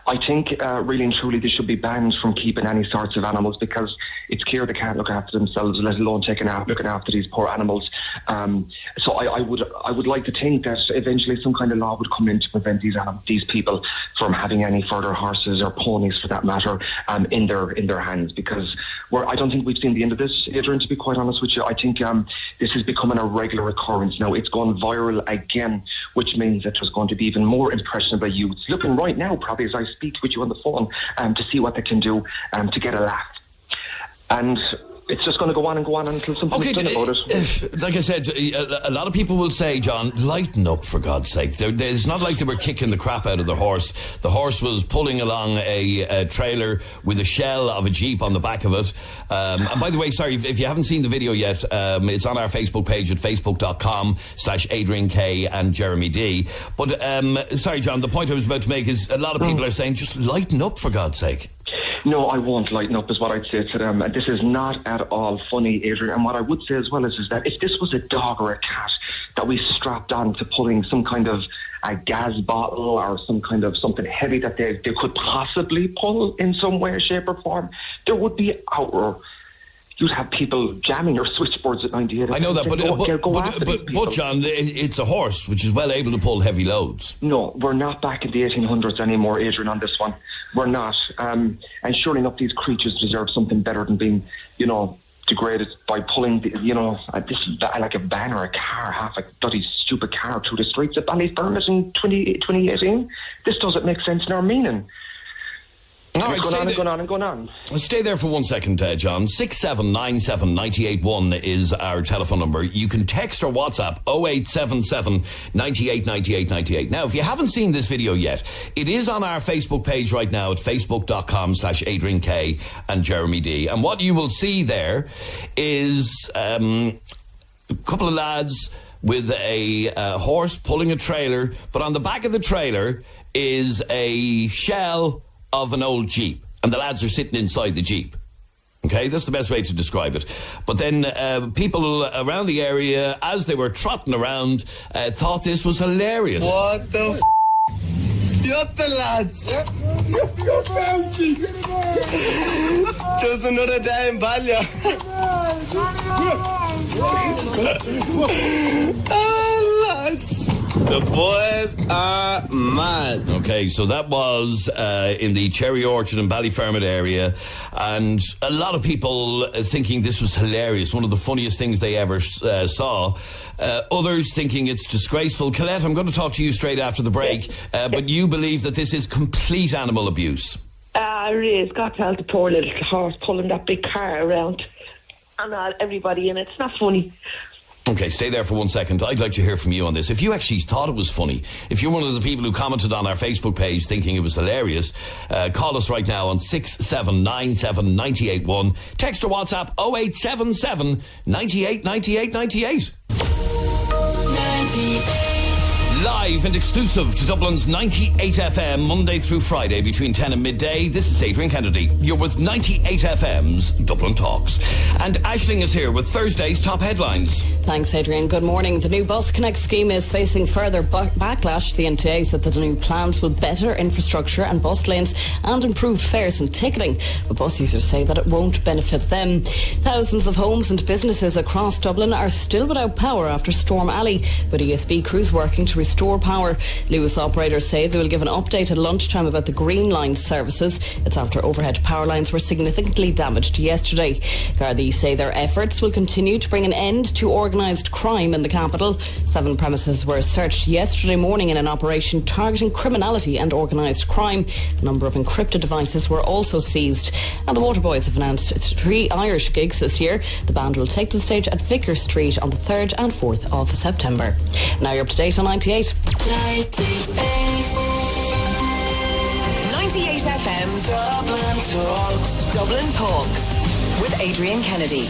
I think really and truly they should be banned from keeping any sorts of animals, because it's clear they can't look after themselves, let alone looking after these poor animals. So I would like to think that eventually some kind of law would come in to prevent these people from having any further horses or ponies, for that matter, in their hands. Because I don't think we've seen the end of this, Adrian. To be quite honest with you, I think this is becoming a regular occurrence now. It's gone viral again, which means that there's going to be even more impressionable youths looking right now, probably as I speak with you on the phone, to see what they can do to get a laugh. And it's just going to go on and go on until something's done about it. Like I said, a lot of people will say, John, lighten up for God's sake. It's not like they were kicking the crap out of the horse. The horse was pulling along a trailer with a shell of a Jeep on the back of it. And by the way, sorry, if you haven't seen the video yet, it's on our Facebook page at facebook.com/Adrian K and Jeremy D. But sorry, John, the point I was about to make is a lot of people are saying, just lighten up for God's sake. No, I won't lighten up, is what I'd say to them. This is not at all funny, Adrian. And what I would say as well is that if this was a dog or a cat that we strapped on to pulling some kind of a gas bottle or some kind of something heavy that they could possibly pull in some way, shape or form, there would be outroar. You'd have people jamming their switchboards at 98. I know that, but John, it's a horse which is well able to pull heavy loads. No, we're not back in the 1800s anymore, Adrian, on this one. We're not. And surely enough, these creatures deserve something better than being, degraded by pulling, this like a van or a car, half a bloody stupid car through the streets of Ballyfermot in 2018. This doesn't make sense nor meaning. All right, going on. Stay there for 1 second, John. 6797 981 is our telephone number. You can text or WhatsApp 0877 98 98 98. Now, if you haven't seen this video yet, it is on our Facebook page right now at facebook.com/Adrian K and Jeremy D. And what you will see there is a couple of lads with a horse pulling a trailer, but on the back of the trailer is a shell of an old Jeep, and the lads are sitting inside the Jeep. Okay, that's the best way to describe it. But then people around the area, as they were trotting around, thought this was hilarious. What the Yup, the lads. Just another day in Ballia. Oh, lads. The boys are mad. Okay, so that was in the Cherry Orchard and Ballyfermot area, and a lot of people thinking this was hilarious, one of the funniest things they ever saw. Others thinking it's disgraceful. Colette, I'm going to talk to you straight after the break, but you believe that this is complete animal abuse. It is. God help the poor little horse pulling that big car around and everybody in it. It's not funny. Okay, stay there for 1 second. I'd like to hear from you on this. If you actually thought it was funny, if you're one of the people who commented on our Facebook page thinking it was hilarious, call us right now on 6797 981. Text or WhatsApp 0877 98 98 98. Live and exclusive to Dublin's 98 FM, Monday through Friday between 10 and midday. This is Adrian Kennedy. You're with 98 FM's Dublin Talks. And Aisling is here with Thursday's top headlines. Thanks, Adrian. Good morning. The new Bus Connect scheme is facing further backlash. The NTA said that the new plans will better infrastructure and bus lanes and improve fares and ticketing. But bus users say that it won't benefit them. Thousands of homes and businesses across Dublin are still without power after Storm Ali, with ESB crews working to restore power. Lewis operators say they will give an update at lunchtime about the Green Line services. It's after overhead power lines were significantly damaged yesterday. Gardaí say their efforts will continue to bring an end to organised crime in the capital. 7 premises were searched yesterday morning in an operation targeting criminality and organised crime. A number of encrypted devices were also seized. And the Waterboys have announced 3 Irish gigs this year. The band will take to the stage at Vicar Street on the 3rd and 4th of September. Now you're up to date on 98. 98 FM's Dublin Talks with Adrian Kennedy.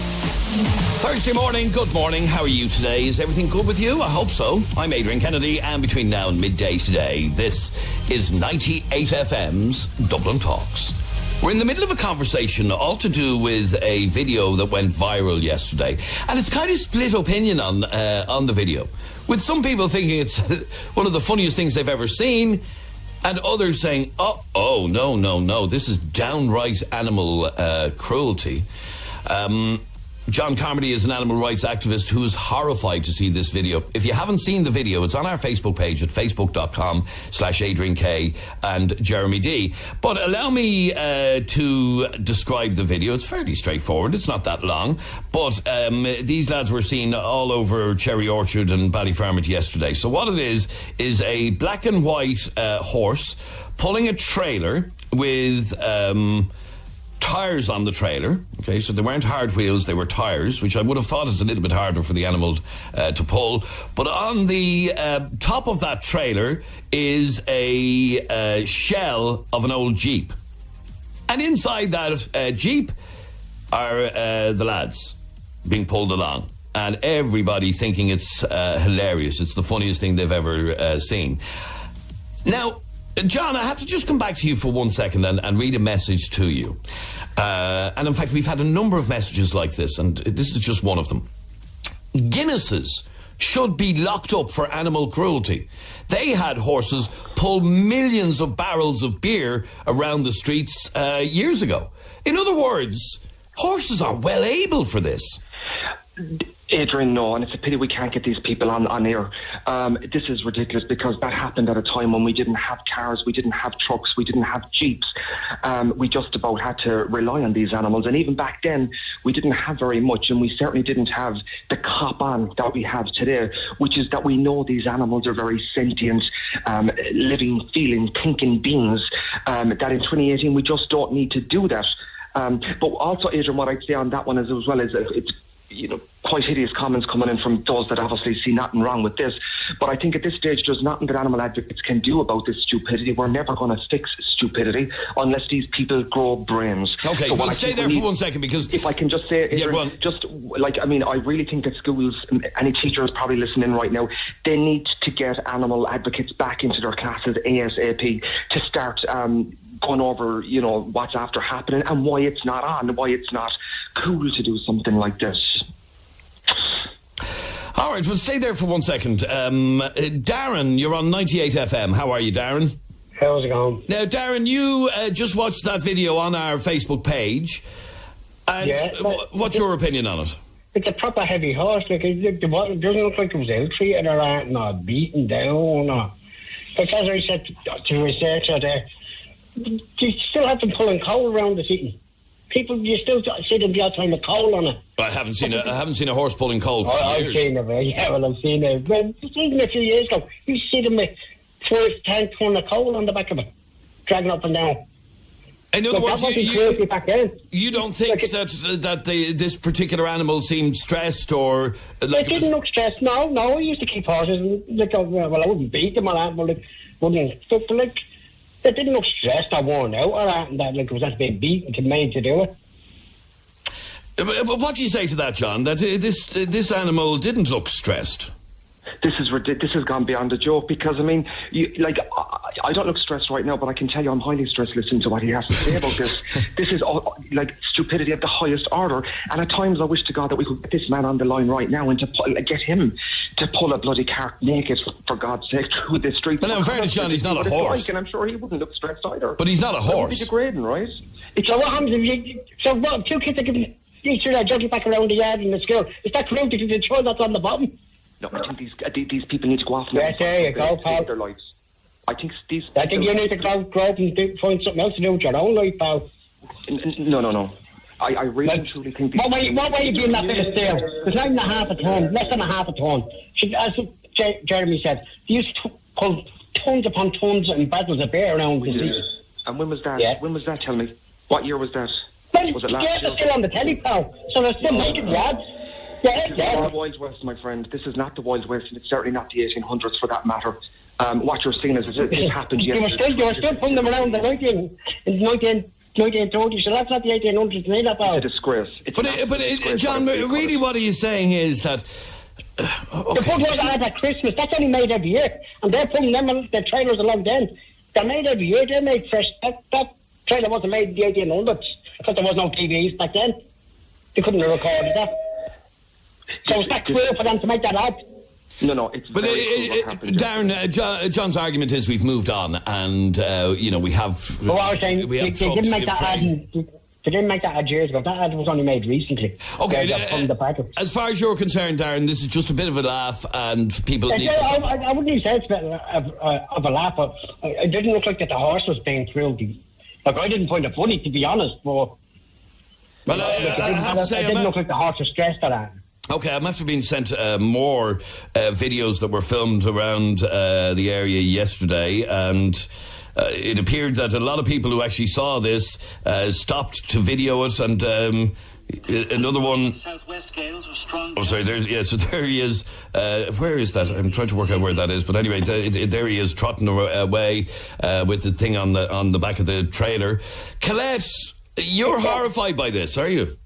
Thursday morning, good morning. How are you today? Is everything good with you? I hope so. I'm Adrian Kennedy, and between now and midday today, this is 98 FM's Dublin Talks. We're in the middle of a conversation all to do with a video that went viral yesterday, and it's kind of split opinion on the video, with some people thinking it's one of the funniest things they've ever seen, and others saying, no, this is downright animal cruelty. John Carmody is an animal rights activist who is horrified to see this video. If you haven't seen the video, it's on our Facebook page at facebook.com/Adrian K and Jeremy D. But allow me to describe the video. It's fairly straightforward. It's not that long. But these lads were seen all over Cherry Orchard and Ballyfermot yesterday. So what it is a black and white horse pulling a trailer with tyres on the trailer. Okay, so they weren't hard wheels, they were tyres, which I would have thought is a little bit harder for the animal to pull. But on the top of that trailer is a shell of an old Jeep. And inside that Jeep are the lads being pulled along. And everybody thinking it's hilarious. It's the funniest thing they've ever seen. Now, John, I have to just come back to you for 1 second and read a message to you. And in fact, we've had a number of messages like this, and this is just one of them. Guinnesses should be locked up for animal cruelty. They had horses pull millions of barrels of beer around the streets years ago. In other words, horses are well able for this. Adrian, no, and it's a pity we can't get these people on air. This is ridiculous because that happened at a time when we didn't have cars, we didn't have trucks, we didn't have jeeps. We just about had to rely on these animals. And even back then, we didn't have very much, and we certainly didn't have the cop on that we have today, which is that we know these animals are very sentient, living, feeling, thinking beings, that in 2018 we just don't need to do that. But also, Adrian, what I'd say on that one is, as well, is it's, quite hideous comments coming in from those that obviously see nothing wrong with this. But I think at this stage, there's nothing that animal advocates can do about this stupidity. We're never going to fix stupidity unless these people grow brains. Okay, so well, stay there for 1 second, because... If I can just say, Adrian, I really think that schools, any teacher is probably listening right now, they need to get animal advocates back into their classes ASAP to start... going over, what's after happening and why it's not on, why it's not cool to do something like this. All right, well, stay there for 1 second. Darren, you're on 98 FM. How are you, Darren? How's it going? Now, Darren, you just watched that video on our Facebook page. And what's your opinion on it? It's a proper heavy horse. It doesn't look like it was ill-treated or beaten down. Because as I said to the researcher there, you still have them pulling coal around the city. People, you still see them the outside with coal on it. I haven't seen a horse pulling coal for years. I've seen it, I've seen it. Well, even a few years ago, you see them with 10 ton of coal on the back of it, dragging up and down. In other words, back then. You don't think that this particular animal seemed stressed or... It didn't look stressed, no. I used to keep horses and, I wouldn't beat them or that, but they didn't look stressed or worn out or that, and that it was that big beaten to made to do it. But what do you say to that, John? That this animal didn't look stressed? This has gone beyond a joke, because I mean, I don't look stressed right now, but I can tell you I'm highly stressed listening to what he has to say about this. This is stupidity of the highest order, and at times I wish to God that we could get this man on the line right now and get him to pull a bloody cart naked, for God's sake, through the streets. But in fairness, John, he's not a horse. And I'm sure he wouldn't look stressed either. But he's not a horse. He's degrading, right? So what happens if two kids are giving each other a jockey back around the yard in the school? Is that correct because the child that's on the bottom? No, I think these people need to go off and there you go, pal. Their lives. I think you need to grow up and find something else to do with your own life, pal. No. I really and truly think... What way are you doing that bit of steel? There's not even a half a ton, less than a half a ton. As Jeremy said, they used to pull tons upon tons and battles of bear around the city. And when was that? Yeah. When was that, tell me? What year was that? Well, was it last year? They're still on the telly, pal. So they're still making lads. It's not the Wild West, my friend. This is not the Wild West, and it's certainly not the 1800s for that matter. What you're seeing is it happened yesterday. You were still pulling them around the 1930s, so that's not the 1800s either, pal. It's a disgrace. But John, really what are you saying is that... The foot was at Christmas, that's only made every year. And they're pulling them, the trailers along then. They're made every year, they're made fresh. That trailer wasn't made in the 1800s, because there was no TVs back then. They couldn't have recorded that. So it's not clear for them to make that up. No, it's very cool what happened. Darren, John's argument is we've moved on, and we have. Well, I was saying they didn't make that ad. They didn't make that ad years ago. That ad was only made recently. Okay, as far as you're concerned, Darren, this is just a bit of a laugh, and people need. I wouldn't even say it's a bit of a laugh, but it didn't look like that the horse was being thrilled. Like, I didn't find it funny, to be honest, but. Well, it didn't look like the horse was stressed or that. Okay, I'm after being sent more videos that were filmed around the area yesterday, and it appeared that a lot of people who actually saw this stopped to video it, and another one... Southwest gales were strong. Oh, sorry, so there he is. Where is that? I'm trying to work out where that is, but anyway, there he is, trotting away with the thing on the back of the trailer. Colette, you're horrified by this, are you?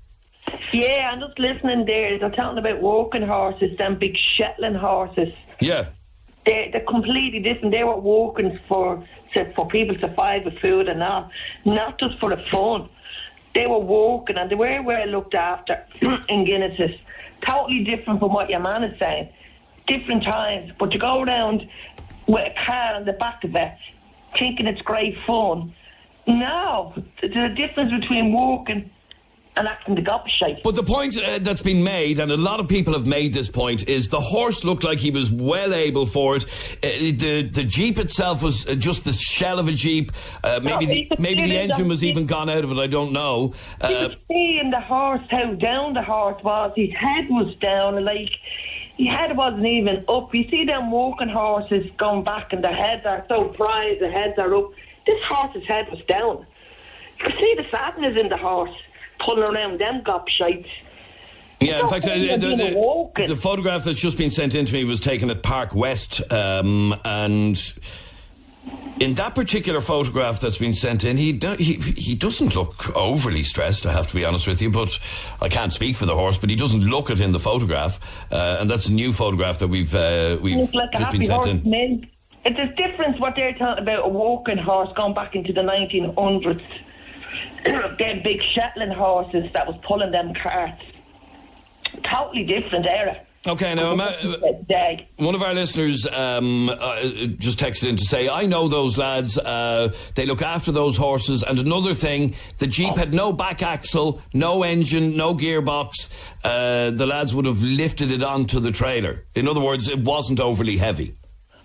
Yeah, I'm just listening there. They're talking about walking horses, them big Shetland horses. Yeah. They're completely different. They were walking for people to fight with food and all, not just for the fun. They were walking and they were well looked after in Guinnesses. Totally different from what your man is saying. Different times. But you go around with a car on the back of it thinking it's great fun. No, there's a difference between walking and acting the gobshite. But the point that's been made, and a lot of people have made this point, is the horse looked like he was well able for it. The Jeep itself was just the shell of a Jeep. Maybe the engine was even gone out of it. I don't know. You could see in the horse how down the horse was. His head was down, like his head wasn't even up. You see them walking horses going back, and their heads are so prized, the heads are up. This horse's head was down. You could see the sadness in the horse, pulling around them gobshites. Yeah, in fact, the photograph that's just been sent in to me was taken at Park West, and in that particular photograph that's been sent in, he doesn't look overly stressed, I have to be honest with you, but I can't speak for the horse, but he doesn't look it in the photograph, and that's a new photograph that we've like just been sent in. It's a difference what they're talking about, a walking horse going back into the 1900s. Them big Shetland horses that was pulling them carts. Totally different era. Okay, now one of our listeners just texted in to say, I know those lads, they look after those horses, and another thing, the Jeep had no back axle, no engine, no gearbox. The lads would have lifted it onto the trailer. In other words, it wasn't overly heavy.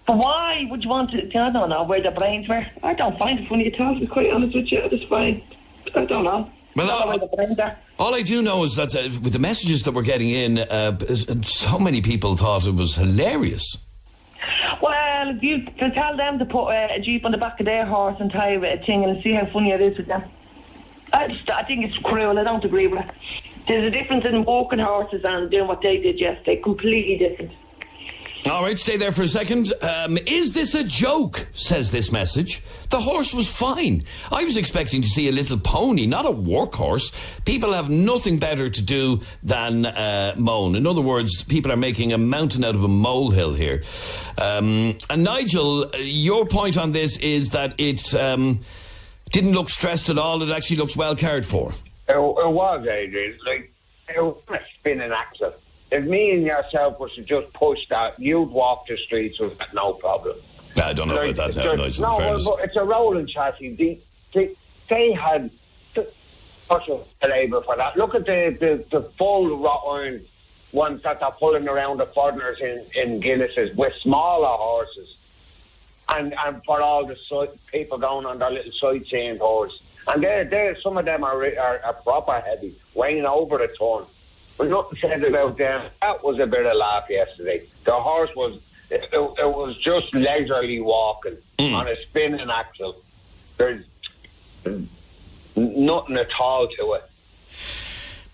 But why would you want to? I don't know where the brains were. I don't find it funny at all, to be quite honest with you. It's fine. I don't know. Well, all I do know is that with the messages that we're getting in, so many people thought it was hilarious. Well, if you to tell them to put a Jeep on the back of their horse and tie a thing and see how funny it is with them. I think it's cruel. I don't agree with it. There's a difference in walking horses and doing what they did yesterday. Completely different. All right, stay there for a second. Is this a joke, says this message. The horse was fine. I was expecting to see a little pony, not a workhorse. People have nothing better to do than moan. In other words, people are making a mountain out of a molehill here. And Nigel, your point on this is that it didn't look stressed at all. It actually looks well cared for. It was, Adrian. Like, it was a spinning axle. If me and yourself was to just push that, you'd walk the streets with no problem. I don't know about that now, Nigel. No, but it's a rolling chassis. They had special labor for that. Look at the full wrought iron ones that they're pulling around the foreigners in Guinnesses with smaller horses. And for all the people going on their little sightseeing horse. And some of them are proper heavy, weighing over a ton. But nothing said about them. That was a bit of laugh yesterday. The horse was just leisurely walking on a spinning axle. There's nothing at all to it.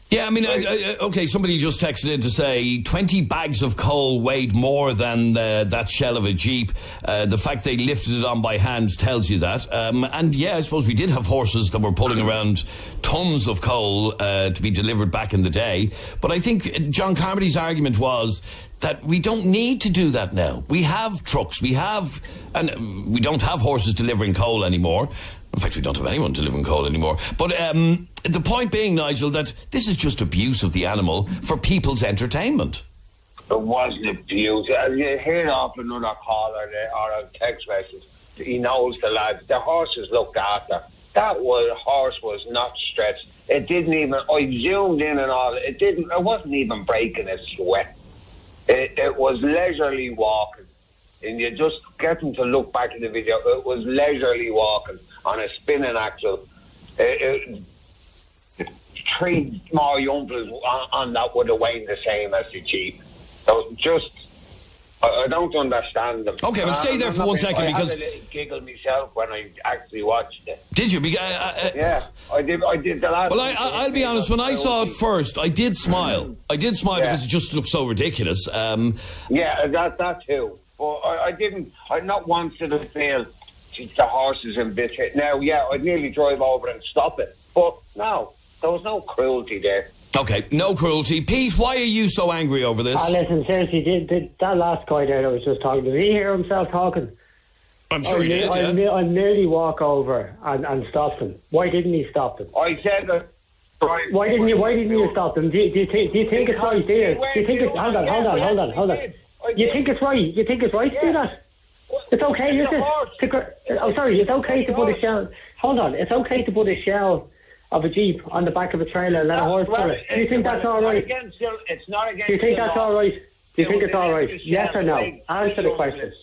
Yeah, I mean, okay, somebody just texted in to say 20 bags of coal weighed more than that shell of a Jeep. The fact they lifted it on by hand tells you that. And yeah, I suppose we did have horses that were pulling around tons of coal to be delivered back in the day. But I think John Carmody's argument was that we don't need to do that now. We have trucks, and we don't have horses delivering coal anymore. In fact, we don't have anyone delivering coal anymore. But the point being, Nigel, that this is just abuse of the animal for people's entertainment. It wasn't abuse. You hear off another caller or a text message. He knows the lads. The horses looked after. That horse was not stretched. It didn't even. I zoomed in and all. It didn't. It wasn't even breaking a sweat. It was leisurely walking, and you just get them to look back at the video. It was leisurely walking on a spinning axle. 3 small youngsters on that would have weighed the same as the Jeep. So just, I don't understand them. Okay, but stay there for 1 second because I had a little giggle myself when I actually watched it. Did you? Yeah, I did the last. Well, I'll be honest. When I saw it first, I did smile. Because it just looked so ridiculous. Yeah, that too. But I didn't. I not once did I feel the horses in this hit. Now, yeah, I'd nearly drive over and stop it. But no, there was no cruelty there. Okay, no cruelty. Pete, why are you so angry over this? Listen, seriously, that last guy there that was just talking, did he hear himself talking? I'm sure he did, yeah. I nearly walk over and stopped him. Why didn't he stop them? I said that. Why didn't you stop them? Do you think it's right there? Do you think it's... Hold on. You think it's right? You think it's right to do that? It's okay, is it? It's okay to put a shell... Hold on, it's okay to put a shell of a Jeep on the back of a trailer and let a horse pull it. Do you think that's all right? It's not against. Do you think the that's law. all right? Do you think it's all right? It's Yes or no? like Answer the question.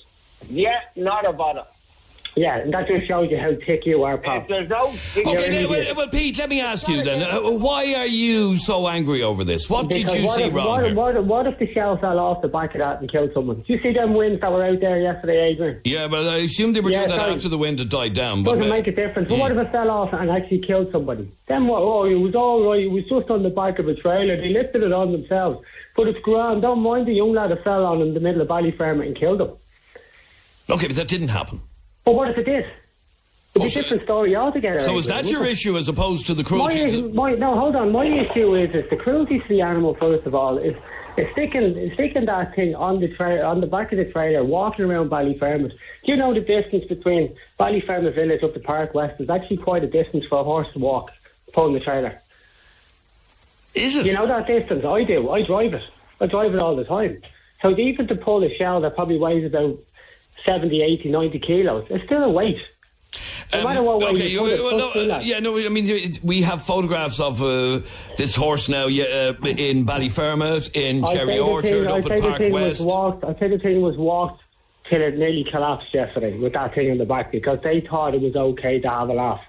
Yeah, not a bother. Yeah, and that just shows you how thick you are, pal. If there's no... Okay, well, Pete, let me ask you then. Why are you so angry over this? What did you see wrong here? What if the shell fell off the back of that and killed someone? Did you see them winds that were out there yesterday, Adrian? Yeah, but I assume they were doing that after the wind had died down. But Doesn't make a difference. But what if it fell off and actually killed somebody? Then what? Oh, it was all right. It was just on the back of a trailer. They lifted it on themselves. But it's grand. Don't mind the young lad that fell on in the middle of Ballyfermot and killed him. Okay, but that didn't happen. But what if it did? It'd be a different story altogether. So is that your issue as opposed to the cruelty? No, hold on. My issue is the cruelty to the animal, first of all, is sticking that thing on the back of the trailer, walking around Ballyfermot. Do you know the distance between Ballyfermot village up to Park West is actually quite a distance for a horse to walk, pulling the trailer. Is it? You know that distance? I do. I drive it. I drive it all the time. So even to pull a shell that probably weighs about 70, 80, 90 kilos, it's still a weight. No matter what way you put it, I mean, we have photographs of this horse now in Ballyfermot, in Cherry Orchard, up at Park West. I'd say the thing was walked till it nearly collapsed yesterday with that thing in the back because they thought it was okay to have a laugh.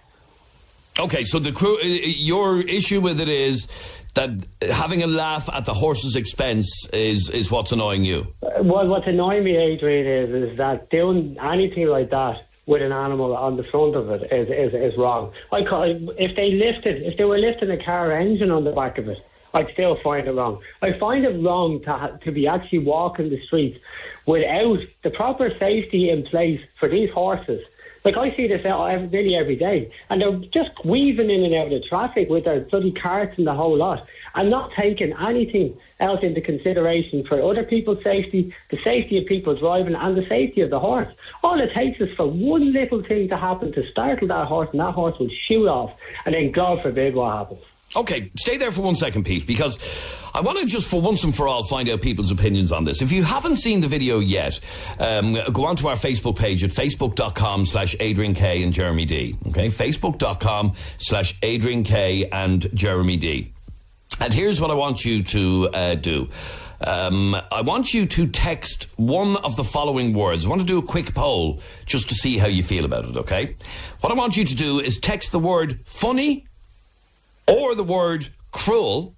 Okay, so your issue with it is that having a laugh at the horse's expense is what's annoying you? Well, what's annoying me, Adrian, is that doing anything like that with an animal on the front of it is wrong. If they were lifting a car engine on the back of it, I'd still find it wrong. I find it wrong to be actually walking the streets without the proper safety in place for these horses. Like, I see this nearly every day, and they're just weaving in and out of the traffic with their bloody carts and the whole lot, and not taking anything else into consideration for other people's safety, the safety of people driving, and the safety of the horse. All it takes is for one little thing to happen to startle that horse, and that horse will shoot off, and then God forbid what happens. Okay, stay there for 1 second, Pete, because I want to just for once and for all find out people's opinions on this. If you haven't seen the video yet, go onto our Facebook page at facebook.com/Adrian K and Jeremy D. Okay, facebook.com/Adrian K and Jeremy D. And here's what I want you to do. I want you to text one of the following words. I want to do a quick poll just to see how you feel about it, okay? What I want you to do is text the word funny or the word cruel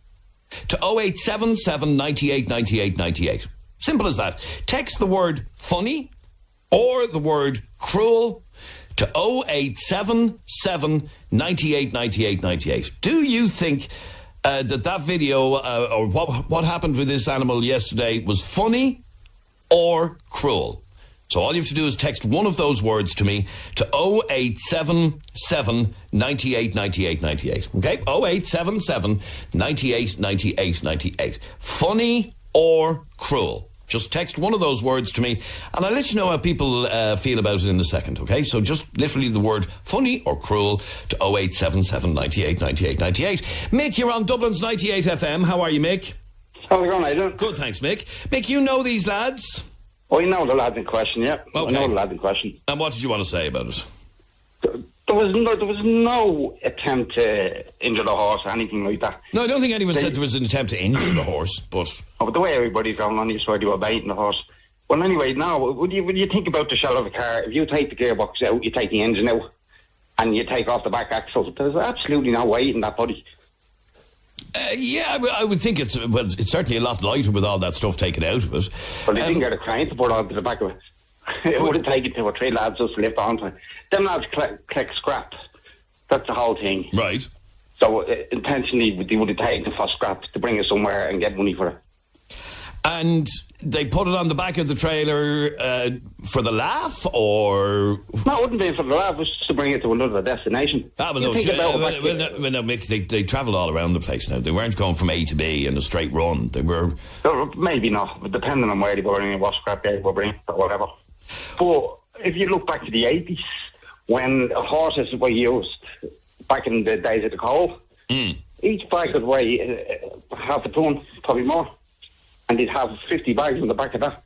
to 0877 98 98 98. Simple as that. Text the word funny or the word cruel to 0877 98 98 98. Do you think that video or what happened with this animal yesterday was funny or cruel? So all you have to do is text one of those words to me to 0877 98 98 98. Okay? 0877 98 98 98. Funny or cruel? Just text one of those words to me and I'll let you know how people feel about it in a second, okay? So just literally the word funny or cruel to 0877 98 98 98. Mick, you're on Dublin's 98 FM. How are you, Mick? How's it going, Adrian? Good, thanks, Mick. Mick, you know these lads? Oh, you know the lad in question, yeah. Okay. I know the lad in question. And what did you want to say about it? There was no attempt to injure the horse or anything like that. No, I don't think anyone said there was an attempt to injure the horse, but... Oh, but the way everybody's going on, you swear you were baiting the horse. Well, anyway, now, would you think about the shell of a car? If you take the gearbox out, you take the engine out, and you take off the back axle, there's absolutely no weight in that body. Yeah, I would think it's certainly a lot lighter with all that stuff taken out of it. Well, they didn't get a crane to put onto the back of it. It would have taken two or three lads just to lift onto it. Them lads collect scrap. That's the whole thing. Right. So intentionally, they would have taken it for scrap to bring it somewhere and get money for it. And they put it on the back of the trailer for the laugh, or...? No, it wouldn't be for the laugh. It was just to bring it to another destination. Ah, well, no, Mick, they travel all around the place now. They weren't going from A to B in a straight run. They were... Maybe not, but depending on where they were bringing, what scrap they were bringing, or whatever. But if you look back to the 80s, when horses were used, back in the days of the coal, each bag would weigh half a ton, probably more. And they'd have 50 bags on the back of that.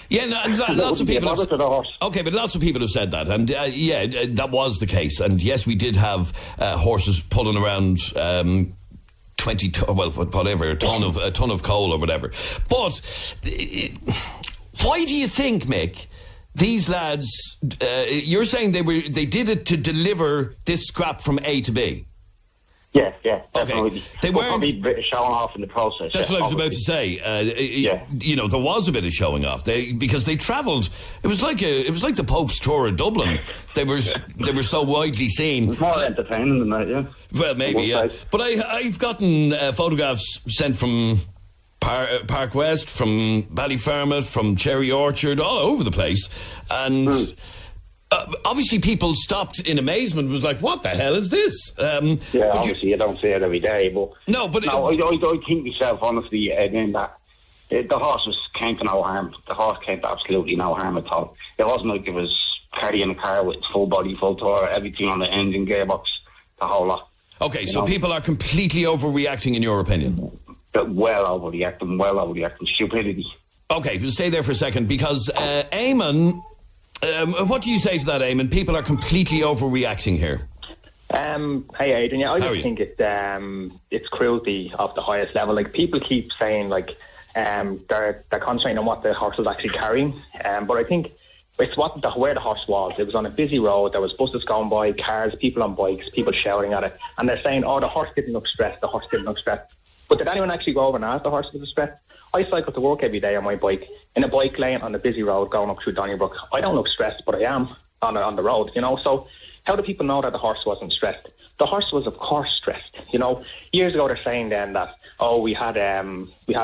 Yeah, lots of people have, okay, but lots of people have said that, and that was the case. And yes, we did have horses pulling around 20, whatever, a ton of coal or whatever. But why do you think, Mick, these lads? You're saying they did it to deliver this scrap from A to B. Yeah, definitely. Okay. They weren't probably showing off in the process. That's what I was about to say. You know, there was a bit of showing off. Because they travelled. It was like the Pope's tour of Dublin. They were so widely seen. It was more entertaining than that, yeah. Well, maybe, yeah. But I've gotten photographs sent from Park West, from Ballyfermot, from Cherry Orchard, all over the place, and. Obviously, people stopped in amazement. Was like, "What the hell is this?" Obviously, you don't see it every day, but I think myself, honestly, in that the horses came to no harm. The horse came to absolutely no harm at all. It wasn't like it was carrying a car with full body, full tour, everything on the engine, gearbox, the whole lot. Okay, so people are completely overreacting, in your opinion. Well overreacting, stupidity. Okay, stay there for a second, because Eamon. What do you say to that, Eamon? People are completely overreacting here. Hey, Adrian. Yeah, I just think it's cruelty of the highest level. Like, people keep saying, like, they're concentrating on what the horse is actually carrying. But I think it's where the horse was. It was on a busy road. There was buses going by, cars, people on bikes, people shouting at it, and they're saying, "Oh, the horse didn't look stressed. The horse didn't look stressed." But did anyone actually go over and ask the horse if it was stressed? I cycle to work every day on my bike, in a bike lane on a busy road going up through Donnybrook. I don't look stressed, but I am on the road, you know. So how do people know that the horse wasn't stressed? The horse was, of course, stressed. You know, years ago they're saying then that, we had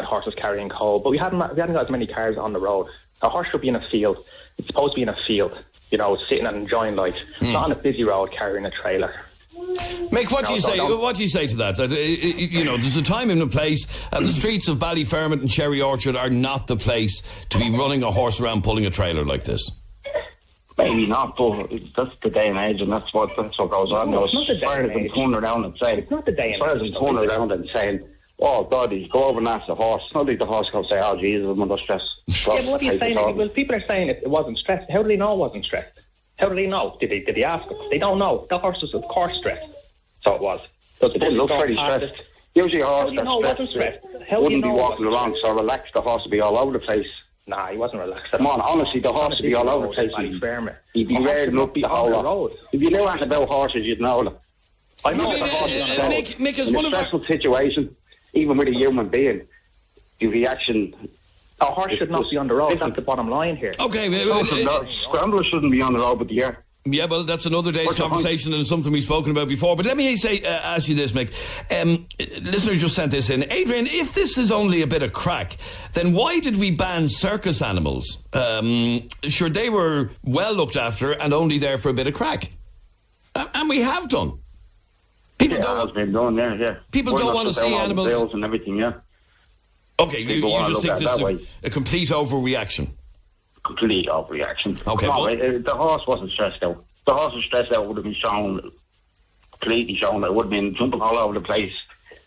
horses carrying coal, but we hadn't got as many cars on the road. A horse should be in a field. It's supposed to be in a field, you know, sitting and enjoying life, not on a busy road carrying a trailer. Mick, what do you say? What do you say to that? You know, there's a time and a place, and the streets of Ballyfermot and Cherry Orchard are not the place to be running a horse around pulling a trailer like this. Maybe not, but that's the day and age, and that's what goes on. No, it's not the day and age. Turning around and saying, it's not the day and age. As far as turning around and saying, "Oh God, he's go over and ask the horse." It's not like the horse can say, "Oh Jesus, I'm under stress." Yeah, but what are you saying? Well, people are saying it wasn't stressed. How do they know it wasn't stressed? How do they know? Did they ask us? They don't know. The horse was, of course, stressed. So it was. It didn't look very stressed. Usually a horse that's stressed wouldn't be walking along so relaxed. The horse would be all over the place. Nah, he wasn't relaxed. Come on, honestly, the horse would be all over the place. He'd be rearing up the whole lot. If you knew anything about horses, you'd know that. I know the horse is on the road. Mick, is in one a stressful situation, even with a human being, the reaction... A horse should not be on the road. That's the bottom line here. Okay. Scramblers shouldn't be on the road with the air. Yeah, well, that's another day's conversation and something we've spoken about before. But let me ask you this, Mick. Listener just sent this in. Adrian, if this is only a bit of crack, then why did we ban circus animals? Sure, they were well looked after and only there for a bit of crack. And we have done. People don't want to see animals. And everything, yeah. Okay, you just think this is a complete overreaction? Complete overreaction. Okay, the horse wasn't stressed out. The horse was stressed out, would have been completely shown. It would have been jumping all over the place,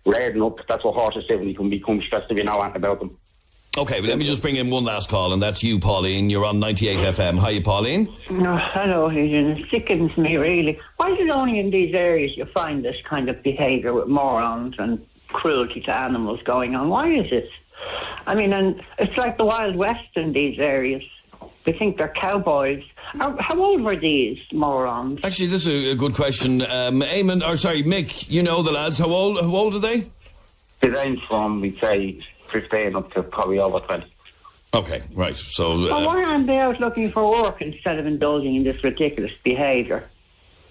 rearing up. That's what horses do when you can become stressed if you know anything about them. Okay, but let me just bring in one last call, and that's you, Pauline. You're on 98 FM. Hi, Pauline. Hello, Adrian. It sickens me, really. Why is it only in these areas you find this kind of behaviour with morons and cruelty to animals going on? Why is it? I mean, and it's like the Wild West in these areas. They think they're cowboys. How old were these morons? Actually, this is a good question. Mick, you know the lads. How old are they? They range from, we'd say, 15 up to probably over 20. Okay, right. So, why aren't they out looking for work instead of indulging in this ridiculous behaviour?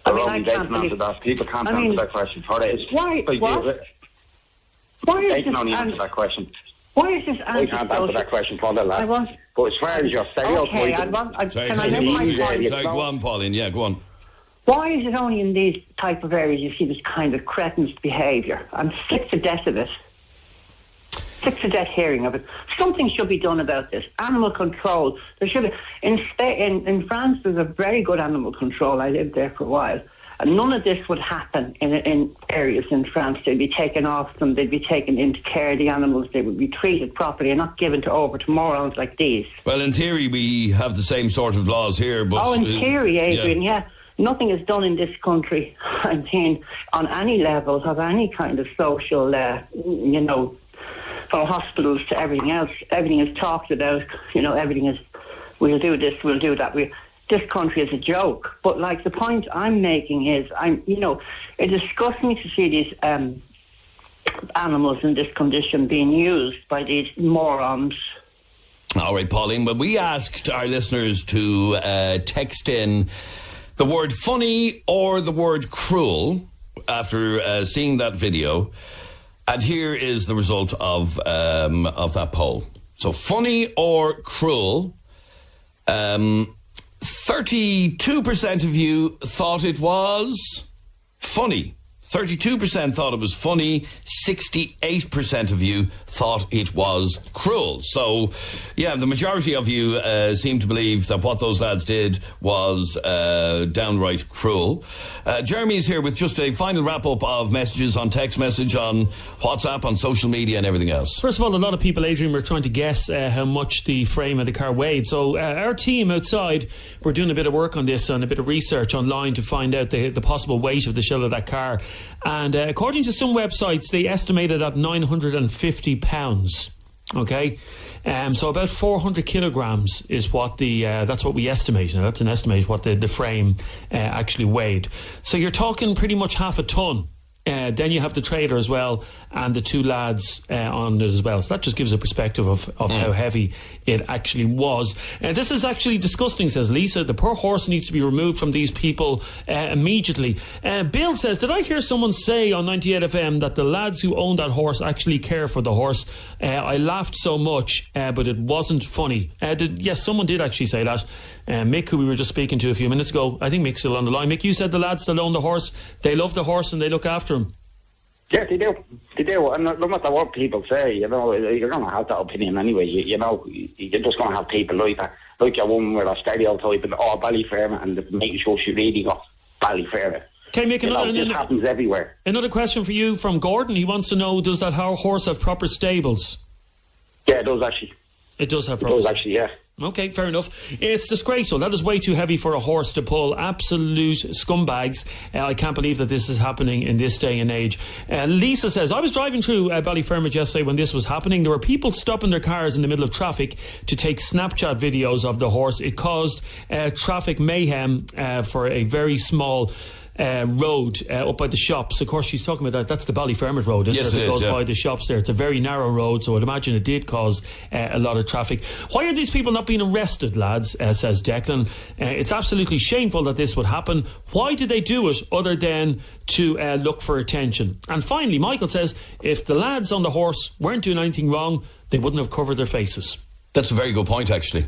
I can't answer that. People can't answer that question. Why is they can only answer that question. Why is this I can't answer that question for the lad. But as far as your stereotype... Can I make my point? Sorry, go on, Pauline. Yeah, go on. Why is it only in these type of areas you see this kind of cretinous behaviour? I'm sick to death of it. Sick to death hearing of it. Something should be done about this. Animal control. There should be... In France, there's a very good animal control. I lived there for a while. And none of this would happen in areas in France. They'd be taken off them, they'd be taken into care, the animals, they would be treated properly and not given over to morons like these. Well, in theory, we have the same sort of laws here, but... Oh, in theory, Adrian, yeah. Nothing is done in this country, I mean, on any level of any kind of social, from hospitals to everything else. Everything is talked about, everything is, we'll do this, we'll do that. This country is a joke. But, like, the point I'm making is, it disgusts me to see these animals in this condition being used by these morons. All right, Pauline, well, we asked our listeners to text in the word funny or the word cruel after seeing that video. And here is the result of that poll. So, funny or cruel, 32% of you thought it was funny. 32% thought it was funny. 68% of you thought it was cruel. So, yeah, the majority of you seem to believe that what those lads did was downright cruel. Jeremy's here with just a final wrap-up of messages on text message, on WhatsApp, on social media and everything else. First of all, a lot of people, Adrian, were trying to guess how much the frame of the car weighed. So our team outside, we're doing a bit of work on this and a bit of research online to find out the possible weight of the shell of that car. And according to some websites, they estimated at 950 pounds. Okay, so about 400 kilograms is what that's what we estimate. Now, that's an estimate what the frame actually weighed. So you're talking pretty much half a ton. Then you have the trailer as well and the two lads on it as well. So that just gives a perspective of how heavy it actually was. This is actually disgusting, says Lisa. The poor horse needs to be removed from these people immediately. Bill says, did I hear someone say on 98 FM that the lads who own that horse actually care for the horse? I laughed so much, but it wasn't funny. Yes, someone did actually say that. Mick, who we were just speaking to a few minutes ago, I think Mick's still on the line. Mick, you said the lads that own the horse, they love the horse and they look after him. Yeah, they do. They do. And no matter what people say, you're going to have that opinion anyway. You're just going to have people like that. Like your woman with a stereotype and Ballyfermot and making sure she really got Ballyfermot. Okay, Mick, it happens everywhere. Another question for you from Gordon. He wants to know, does that horse have proper stables? Yeah, it does actually. It does have proper stables. It does actually, yeah. Okay, fair enough. It's disgraceful. That is way too heavy for a horse to pull. Absolute scumbags. I can't believe that this is happening in this day and age. Lisa says, I was driving through Ballyfermot yesterday when this was happening. There were people stopping their cars in the middle of traffic to take Snapchat videos of the horse. It caused traffic mayhem for a very small road up by the shops. Of course, she's talking about that. That's the Ballyfermot road, isn't it? It goes by the shops there. It's a very narrow road, so I'd imagine it did cause a lot of traffic. Why are these people not being arrested, lads? Says Declan. It's absolutely shameful that this would happen. Why did they do it other than to look for attention? And finally, Michael says, if the lads on the horse weren't doing anything wrong, they wouldn't have covered their faces. That's a very good point, actually.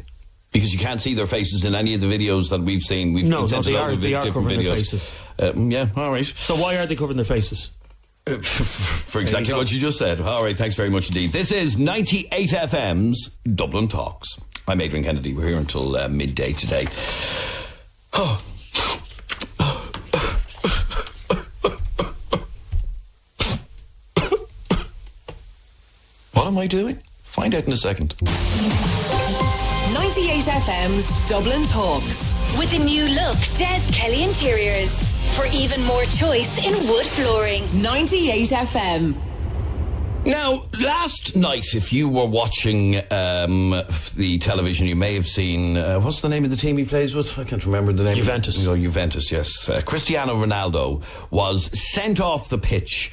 Because you can't see their faces in any of the videos that we've seen. They are covering their faces. Yeah, all right. So why are they covering their faces? For exactly what you just said. All right, thanks very much indeed. This is 98 FM's Dublin Talks. I'm Adrian Kennedy. We're here until midday today. What am I doing? Find out in a second. 98 FM's Dublin Talks. With the new look, Des Kelly Interiors. For even more choice in wood flooring. 98 FM. Now, last night, if you were watching the television, you may have seen, what's the name of the team he plays with? I can't remember the name. Juventus. Juventus, yes. Cristiano Ronaldo was sent off the pitch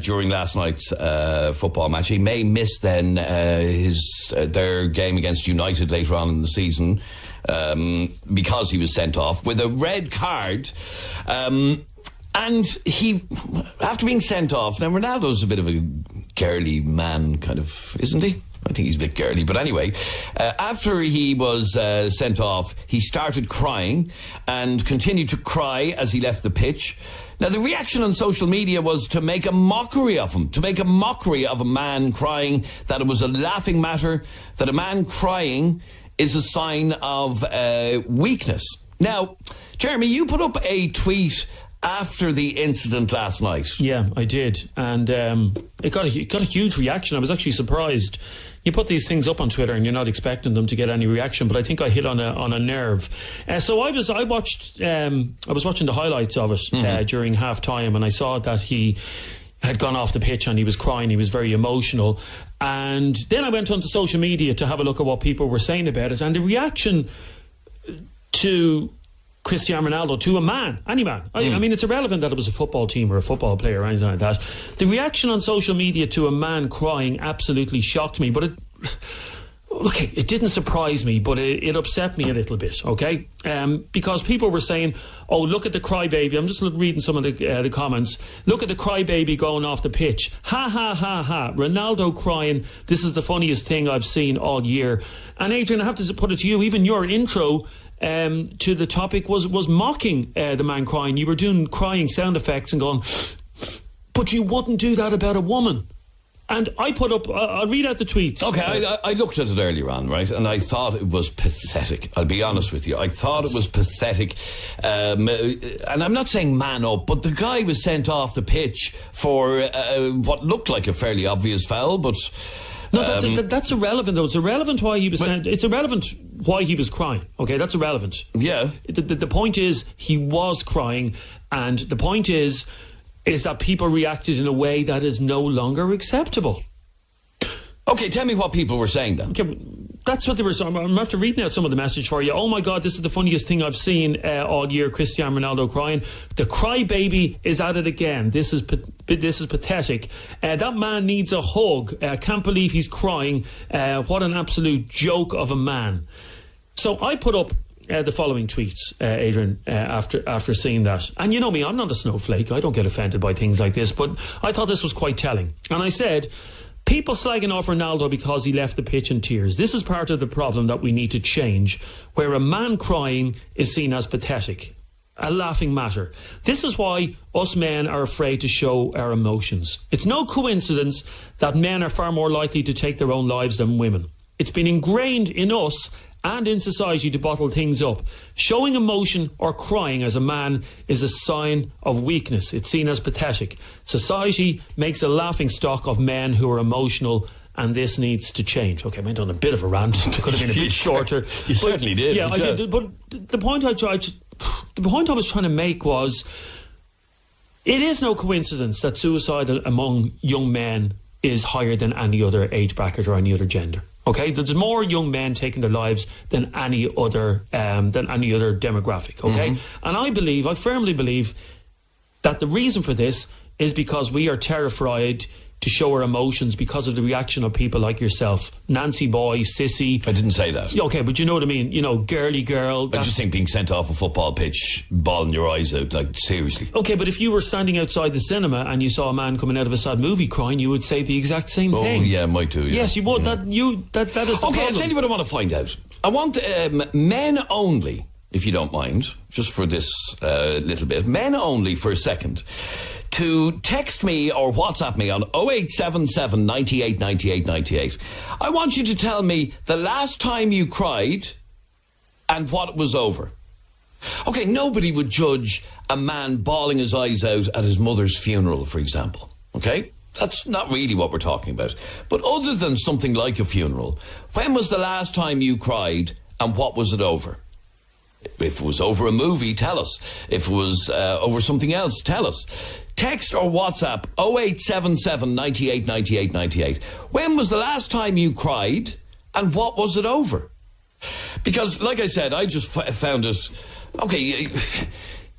during last night's football match. He may miss then their game against United later on in the season because he was sent off with a red card. And he, after being sent off, now Ronaldo's a bit of a girly man, kind of, isn't he? I think he's a bit girly. But anyway, after he was sent off, he started crying and continued to cry as he left the pitch. Now, the reaction on social media was to make a mockery of him, to make a mockery of a man crying, that it was a laughing matter, that a man crying is a sign of weakness. Now, Jeremy, you put up a tweet after the incident last night. Yeah, I did, and it got a huge reaction. I was actually surprised. You put these things up on Twitter and you're not expecting them to get any reaction, but I think I hit on a nerve. So I was watching the highlights of it during half time, and I saw that he had gone off the pitch and he was crying. He was very emotional, and then I went onto social media to have a look at what people were saying about it, and the reaction to Cristiano Ronaldo, to a man, any man. I mean, it's irrelevant that it was a football team or a football player or anything like that. The reaction on social media to a man crying absolutely shocked me, but it didn't surprise me, but it upset me a little bit, okay? Because people were saying, oh, look at the crybaby. I'm just reading some of the comments. Look at the crybaby going off the pitch. Ha, ha, ha, ha. Ronaldo crying. This is the funniest thing I've seen all year. And Adrian, I have to put it to you, even your intro to the topic was mocking the man crying. You were doing crying sound effects and going, but you wouldn't do that about a woman. And I put up, I'll read out the tweets. Okay, I looked at it earlier on, right, and I thought it was pathetic. I'll be honest with you. I thought it was pathetic. And I'm not saying man up, but the guy was sent off the pitch for what looked like a fairly obvious foul, but... No, that's irrelevant, though. It's irrelevant why he was sent. It's irrelevant why he was crying. Okay, that's irrelevant. Yeah. The point is, he was crying, and the point is that people reacted in a way that is no longer acceptable. Okay, tell me what people were saying then. Okay, that's what they were saying. I'm after reading out some of the message for you. Oh my God, this is the funniest thing I've seen all year. Cristiano Ronaldo crying. The crybaby is at it again. This is pathetic. That man needs a hug. I can't believe he's crying. What an absolute joke of a man. So I put up the following tweets, Adrian, after seeing that. And you know me, I'm not a snowflake. I don't get offended by things like this, but I thought this was quite telling. And I said, people slagging off Ronaldo because he left the pitch in tears. This is part of the problem that we need to change, where a man crying is seen as pathetic, a laughing matter. This is why us men are afraid to show our emotions. It's no coincidence that men are far more likely to take their own lives than women. It's been ingrained in us and in society to bottle things up. Showing emotion or crying as a man is a sign of weakness. It's seen as pathetic. Society makes a laughing stock of men who are emotional, and this needs to change. Okay, I went on a bit of a rant. It could have been a bit shorter. You certainly did. Yeah, I did. But the point I was trying to make was, it is no coincidence that suicide among young men is higher than any other age bracket or any other gender. Okay, there's more young men taking their lives than any other demographic. Okay, and I firmly believe that the reason for this is because we are terrified to show our emotions because of the reaction of people like yourself, Nancy boy, sissy. I didn't say that. Okay, but you know what I mean. You know, girly girl. I just think being sent off a football pitch, bawling your eyes out, like, seriously. Okay, but if you were standing outside the cinema and you saw a man coming out of a sad movie crying, you would say the exact same thing. Oh, yeah, might do. Yeah. Yes, you would. Yeah. That is the problem. Okay, I'll tell you what I want to find out. I want men only, if you don't mind, just for this little bit, men only for a second, to text me or WhatsApp me on 0877 98 98 98. I want you to tell me the last time you cried and what it was over. Okay, nobody would judge a man bawling his eyes out at his mother's funeral, for example. Okay? That's not really what we're talking about. But other than something like a funeral, when was the last time you cried and what was it over? If it was over a movie, tell us. If it was over something else, tell us. Text or WhatsApp 0877 98 98 98. When was the last time you cried and what was it over? Because, like I said, I just found it... Okay,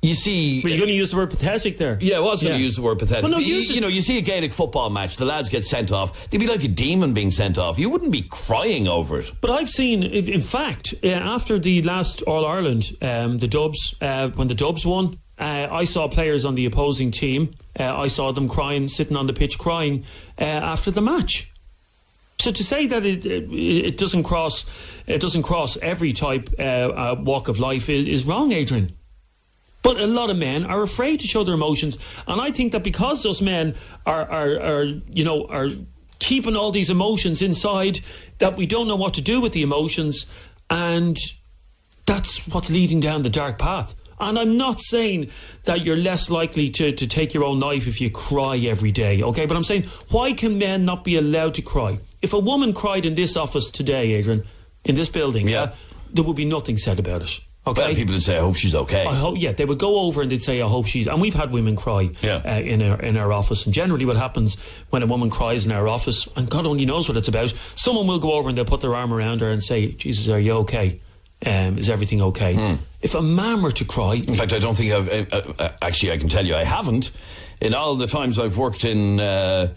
you see... Were you going to use the word pathetic there? Yeah, I was going to use the word pathetic. Well, no, you see a Gaelic football match, the lads get sent off. They'd be like a demon being sent off. You wouldn't be crying over it. But I've seen, in fact, after the last All-Ireland, the Dubs, when the Dubs won, I saw players on the opposing team. I saw them crying, sitting on the pitch crying after the match. So to say that it doesn't cross every type walk of life is wrong, Adrian. But a lot of men are afraid to show their emotions, and I think that because those men are keeping all these emotions inside, that we don't know what to do with the emotions, and that's what's leading down the dark path. And I'm not saying that you're less likely to take your own life if you cry every day, okay? But I'm saying, why can men not be allowed to cry? If a woman cried in this office today, Adrian, in this building, there would be nothing said about it. Okay. Well, people would say, I hope she's okay. They would go over and they'd say, I hope she's... And we've had women cry in our office. And generally what happens when a woman cries in our office, and God only knows what it's about, someone will go over and they'll put their arm around her and say, Jesus, are you okay? Is everything okay? If a man were to cry... In fact, I don't think actually, I can tell you I haven't. In all the times I've worked in the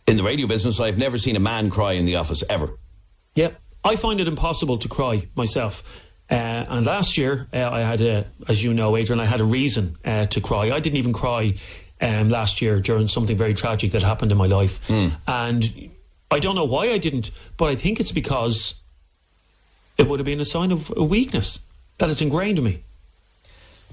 radio business, I've never seen a man cry in the office, ever. Yeah. I find it impossible to cry myself. And last year, I had, as you know, Adrian, I had a reason to cry. I didn't even cry last year during something very tragic that happened in my life. And I don't know why I didn't, but I think it's because it would have been a sign of a weakness that is ingrained in me.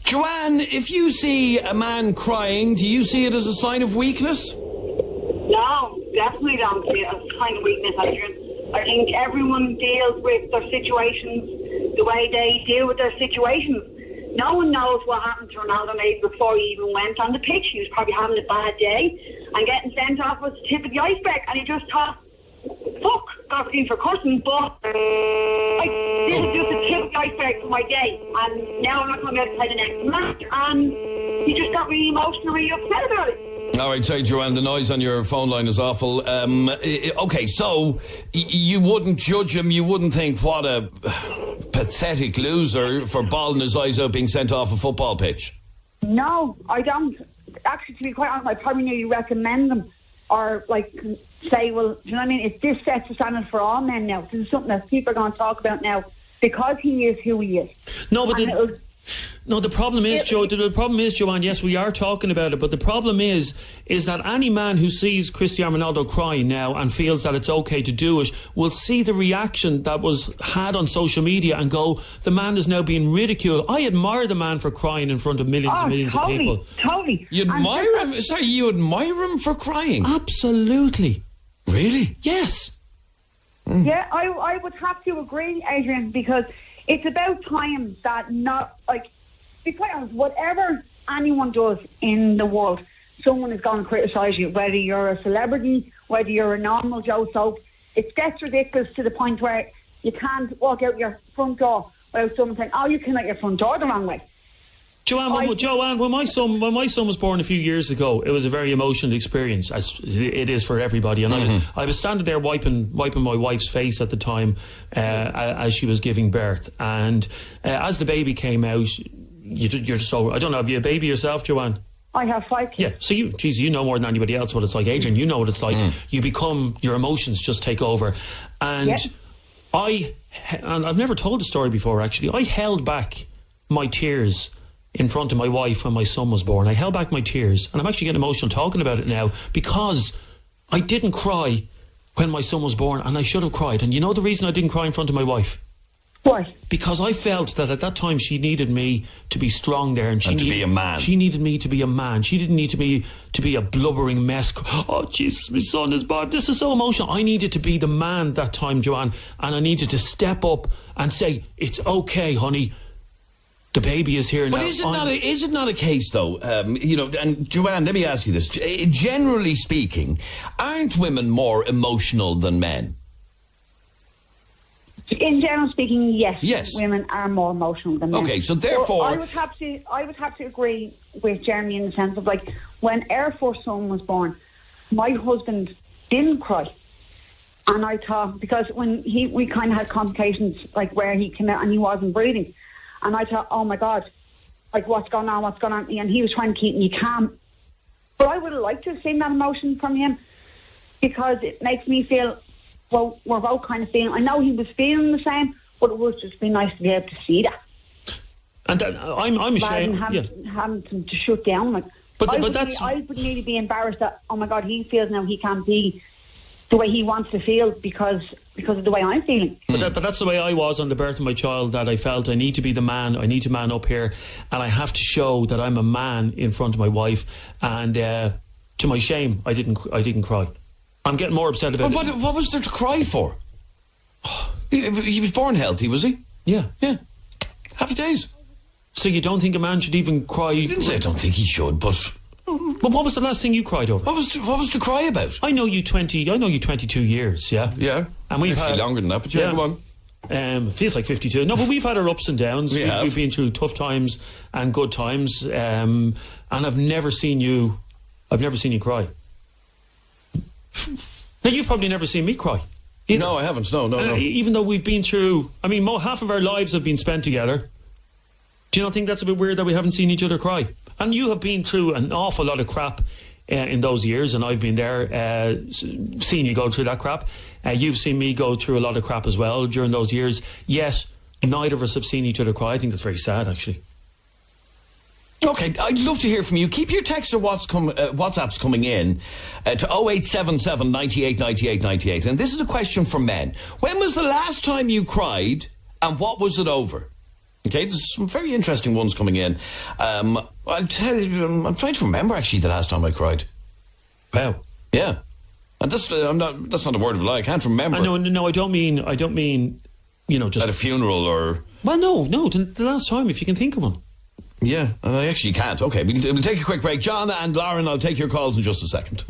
Joanne, if you see a man crying, do you see it as a sign of weakness? No, definitely don't see it as a sign of weakness, Adrian. I think everyone deals with their situations the way they deal with their situations. No one knows what happened to Ronaldo maybe before he even went on the pitch. He was probably having a bad day, and getting sent off was the tip of the iceberg, and he just thought, fuck, got in for cussing, but this is just the tip of the iceberg for my day, and now I'm not going to be able to play the next match, and he just got really emotionally upset about it. All right, sorry, Joanne, the noise on your phone line is awful. Okay, so you wouldn't judge him, you wouldn't think, what a pathetic loser for bawling his eyes out being sent off a football pitch? No, I don't. Actually, to be quite honest, I probably nearly recommend them, or say, well, do you know what I mean? If this sets the standard for all men now, this is something that people are going to talk about now, because he is who he is. No, but the problem is, Joe. The problem is, Joanne. Yes, we are talking about it, but the problem is that any man who sees Cristiano Ronaldo crying now and feels that it's okay to do it will see the reaction that was had on social media and go, the man is now being ridiculed. I admire the man for crying in front of millions and millions of people. Totally. You admire him? Sorry, you admire him for crying? Absolutely. Really? Yes. Yeah, I would have to agree, Adrian, because it's about time that be quite honest, whatever anyone does in the world, someone is going to criticise you, whether you're a celebrity, whether you're a normal Joe Soap. It gets ridiculous to the point where you can't walk out your front door without someone saying, oh, you came out your front door the wrong way. Joanne, when my son was born a few years ago, it was a very emotional experience, as it is for everybody. And I was standing there wiping my wife's face at the time as she was giving birth. And as the baby came out, you're so... I don't know, have you a baby yourself, Joanne? I have 5 kids. Yeah, so you know more than anybody else what it's like. Adrian, you know what it's like. You become... Your emotions just take over. And and I've never told the story before, actually. I held back my tears in front of my wife when my son was born. I held back my tears, and I'm actually getting emotional talking about it now, because I didn't cry when my son was born, and I should have cried. And you know the reason I didn't cry in front of my wife? Why? Because I felt that at that time she needed me to be strong there, and to be a man. She needed me to be a man. She didn't need me to be a blubbering mess. Oh Jesus, my son is born. This is so emotional. I needed to be the man that time, Joanne, and I needed to step up and say, "It's okay, honey. The baby is here now." But is it not a case, though, and Joanne, let me ask you this. Generally speaking, aren't women more emotional than men? In general speaking, yes. Yes. Women are more emotional than men. Okay, so therefore... I would have to agree with Jeremy in the sense of, when our first son was born, my husband didn't cry. And I thought, because when we kind of had complications, where he came out and he wasn't breathing. And I thought, oh my God, what's going on? And he was trying to keep me calm. But I would have liked to have seen that emotion from him, because it makes me feel, well, we're both kind of feeling, I know he was feeling the same, but it would just be nice to be able to see that. And I'm ashamed. Having to shut down. I would nearly be embarrassed that, oh my God, he feels now he can't be the way he wants to feel because of the way I'm feeling. But that's the way I was on the birth of my child, that I felt I need to be the man, I need to man up here, and I have to show that I'm a man in front of my wife. And to my shame, I didn't cry. I'm getting more upset about it. What was there to cry for? He was born healthy, was he? Yeah. Happy days. So you don't think a man should even cry? I didn't say I don't think he should, but what was the last thing you cried over? What was to cry about? I know you 22 years, yeah? Yeah. And we've actually had longer than that, but yeah, go on. It feels like 52. No, but we've had our ups and downs. We've been through tough times and good times, and I've never seen you cry. Now, you've probably never seen me cry either. No, I haven't. No. Even though we've been through, I mean, half of our lives have been spent together. Do you not think that's a bit weird that we haven't seen each other cry? And you have been through an awful lot of crap in those years, and I've been there, seen you go through that crap. You've seen me go through a lot of crap as well during those years. Yet, neither of us have seen each other cry. I think that's very sad, actually. Okay, I'd love to hear from you. Keep your texts or WhatsApps coming in to 0877 98 98 98. And this is a question for men. When was the last time you cried, and what was it over? Okay, there's some very interesting ones coming in. I'll tell you, I'm trying to remember actually the last time I cried. Wow. Yeah. And that's not a word of a lie. I can't remember. No, I don't mean, just at a funeral or. Well, no, the last time, if you can think of one. Yeah, and I actually can't. Okay, we'll take a quick break. John and Lauren, I'll take your calls in just a second.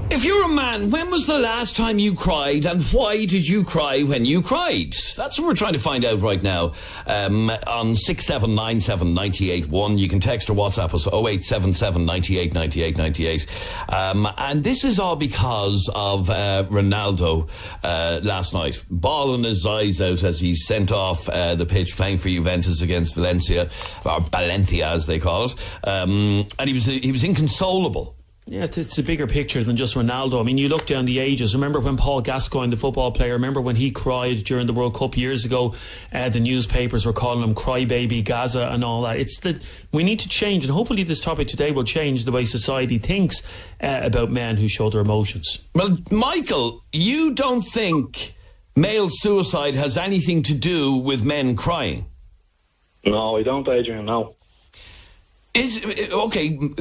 If you're a man, when was the last time you cried, and why did you cry when you cried? That's what we're trying to find out right now. On 6797 981, you can text or WhatsApp us 0877 98 98 98. And this is all because of Ronaldo last night. Bawling his eyes out as he sent off the pitch playing for Juventus against Valencia, or Valencia as they call it. And he was inconsolable. Yeah, it's a bigger picture than just Ronaldo. I mean, you look down the ages. Remember when Paul Gascoigne, the football player, remember when he cried during the World Cup years ago? The newspapers were calling him Crybaby Gaza and all that. It's that we need to change, and hopefully this topic today will change the way society thinks about men who show their emotions. Well, Michael, you don't think male suicide has anything to do with men crying? No, I don't, Adrian, no.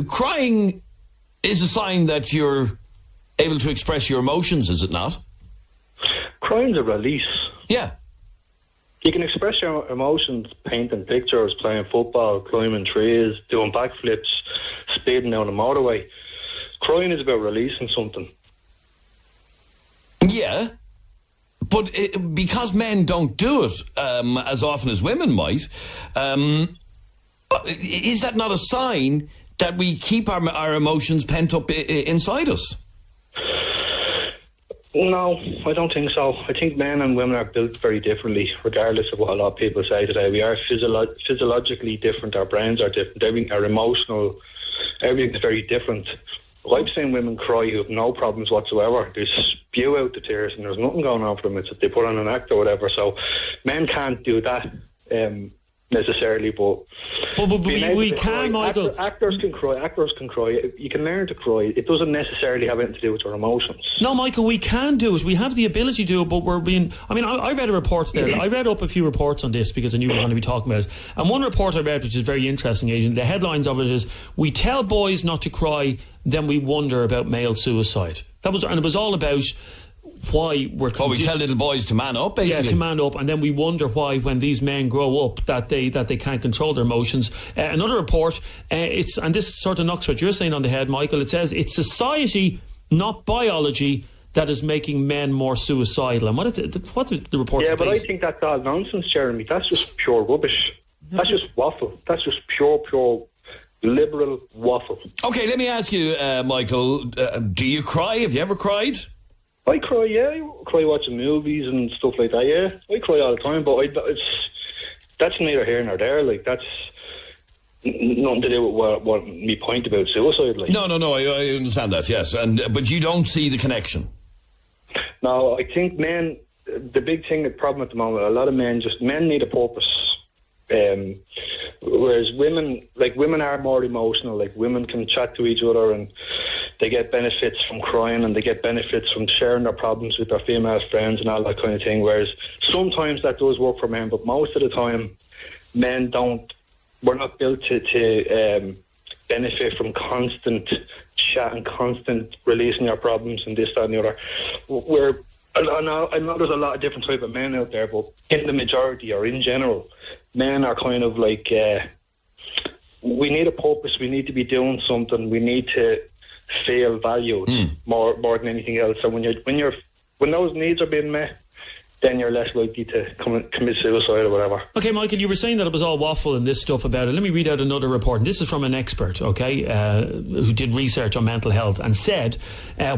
Crying is a sign that you're able to express your emotions, is it not? Crying's a release. Yeah. You can express your emotions painting pictures, playing football, climbing trees, doing backflips, speeding down the motorway. Crying is about releasing something. Yeah. But because men don't do it as often as women might, is that not a sign that we keep our emotions pent up inside us? No, I don't think so. I think men and women are built very differently, regardless of what a lot of people say today. We are physiologically different. Our brains are different. Our emotional, everything's very different. I've seen women cry who have no problems whatsoever. They spew out the tears and there's nothing going on for them. It's that they put on an act or whatever. So men can't do that necessarily, but we can, Michael. Actors can cry. You can learn to cry. It doesn't necessarily have anything to do with your emotions. No, Michael, we can do it. We have the ability to do it, but we're being... I mean, I read a report there. I read up a few reports on this because I knew we were going to be talking about it. And one report I read, which is very interesting, Adrian, the headlines of it is, we tell boys not to cry, then we wonder about male suicide. And it was all about why we're... we tell little boys to man up, basically. Yeah, to man up, and then we wonder why, when these men grow up, that they can't control their emotions. Another report, and this sort of knocks what you're saying on the head, Michael. It says it's society, not biology, that is making men more suicidal. And what's the report? Yeah, but I think that's all nonsense, Jeremy. That's just pure rubbish. That's just waffle. That's just pure liberal waffle. Okay, let me ask you, Michael, do you cry? Have you ever cried? I cry, yeah. I cry watching movies and stuff like that, yeah. I cry all the time, but that's neither here nor there. Like, that's nothing to do with what me point about suicide. Like. No, I understand that, yes. But you don't see the connection? No, I think men, the big thing, the problem at the moment, a lot of men need a purpose. Whereas women are more emotional. Like, women can chat to each other and they get benefits from crying, and they get benefits from sharing their problems with their female friends and all that kind of thing. Whereas sometimes that does work for men, but most of the time men don't. We're not built to benefit from constant chat and constant releasing our problems and this, that and the other. I know there's a lot of different type of men out there, but in the majority, or in general, men are kind of like we need a purpose. We need to be doing something. We need to feel valued more than anything else. And when those needs are being met, then you're less likely to commit suicide or whatever. Okay, Michael, you were saying that it was all waffle and this stuff about it. Let me read out another report. And this is from an expert, okay, who did research on mental health and said,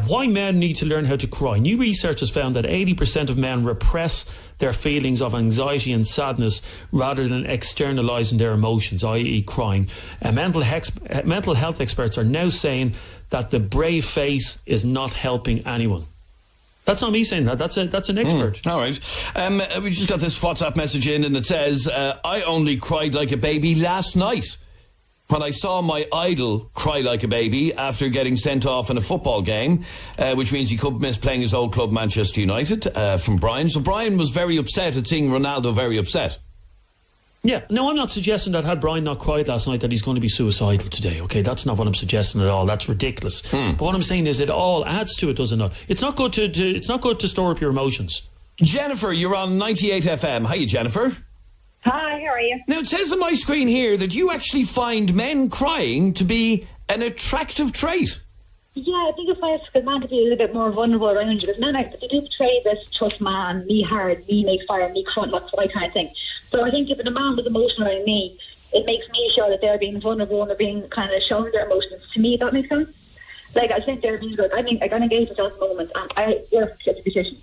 why men need to learn how to cry. New research has found that 80% of men repress their feelings of anxiety and sadness rather than externalising their emotions, i.e. crying. Mental health experts are now saying that the brave face is not helping anyone. That's not me saying that. That's an expert. All right. We just got this WhatsApp message in, and it says, I only cried like a baby last night when I saw my idol cry like a baby after getting sent off in a football game, which means he could miss playing his old club, Manchester United, from Brian. So Brian was very upset at seeing Ronaldo very upset. Yeah, no, I'm not suggesting that had Brian not cried last night that he's going to be suicidal today, okay? That's not what I'm suggesting at all. That's ridiculous. But what I'm saying is it all adds to it, does it not? It's not good to store up your emotions. Jennifer, you're on 98 FM. Hiya, Jennifer. Hi, how are you? Now, it says on my screen here that you actually find men crying to be an attractive trait. Yeah, I think it's nice because man could be a little bit more vulnerable around you. Because men, they do portray this tough man, me hard, me make fire, me front, like that kind of thing. So I think if a man was emotional around me, it makes me show that they're being vulnerable and they're being kind of showing their emotions to me, if that makes sense. Like, I think they're being good. I mean, I got engaged myself at the moment, and I work at a petition,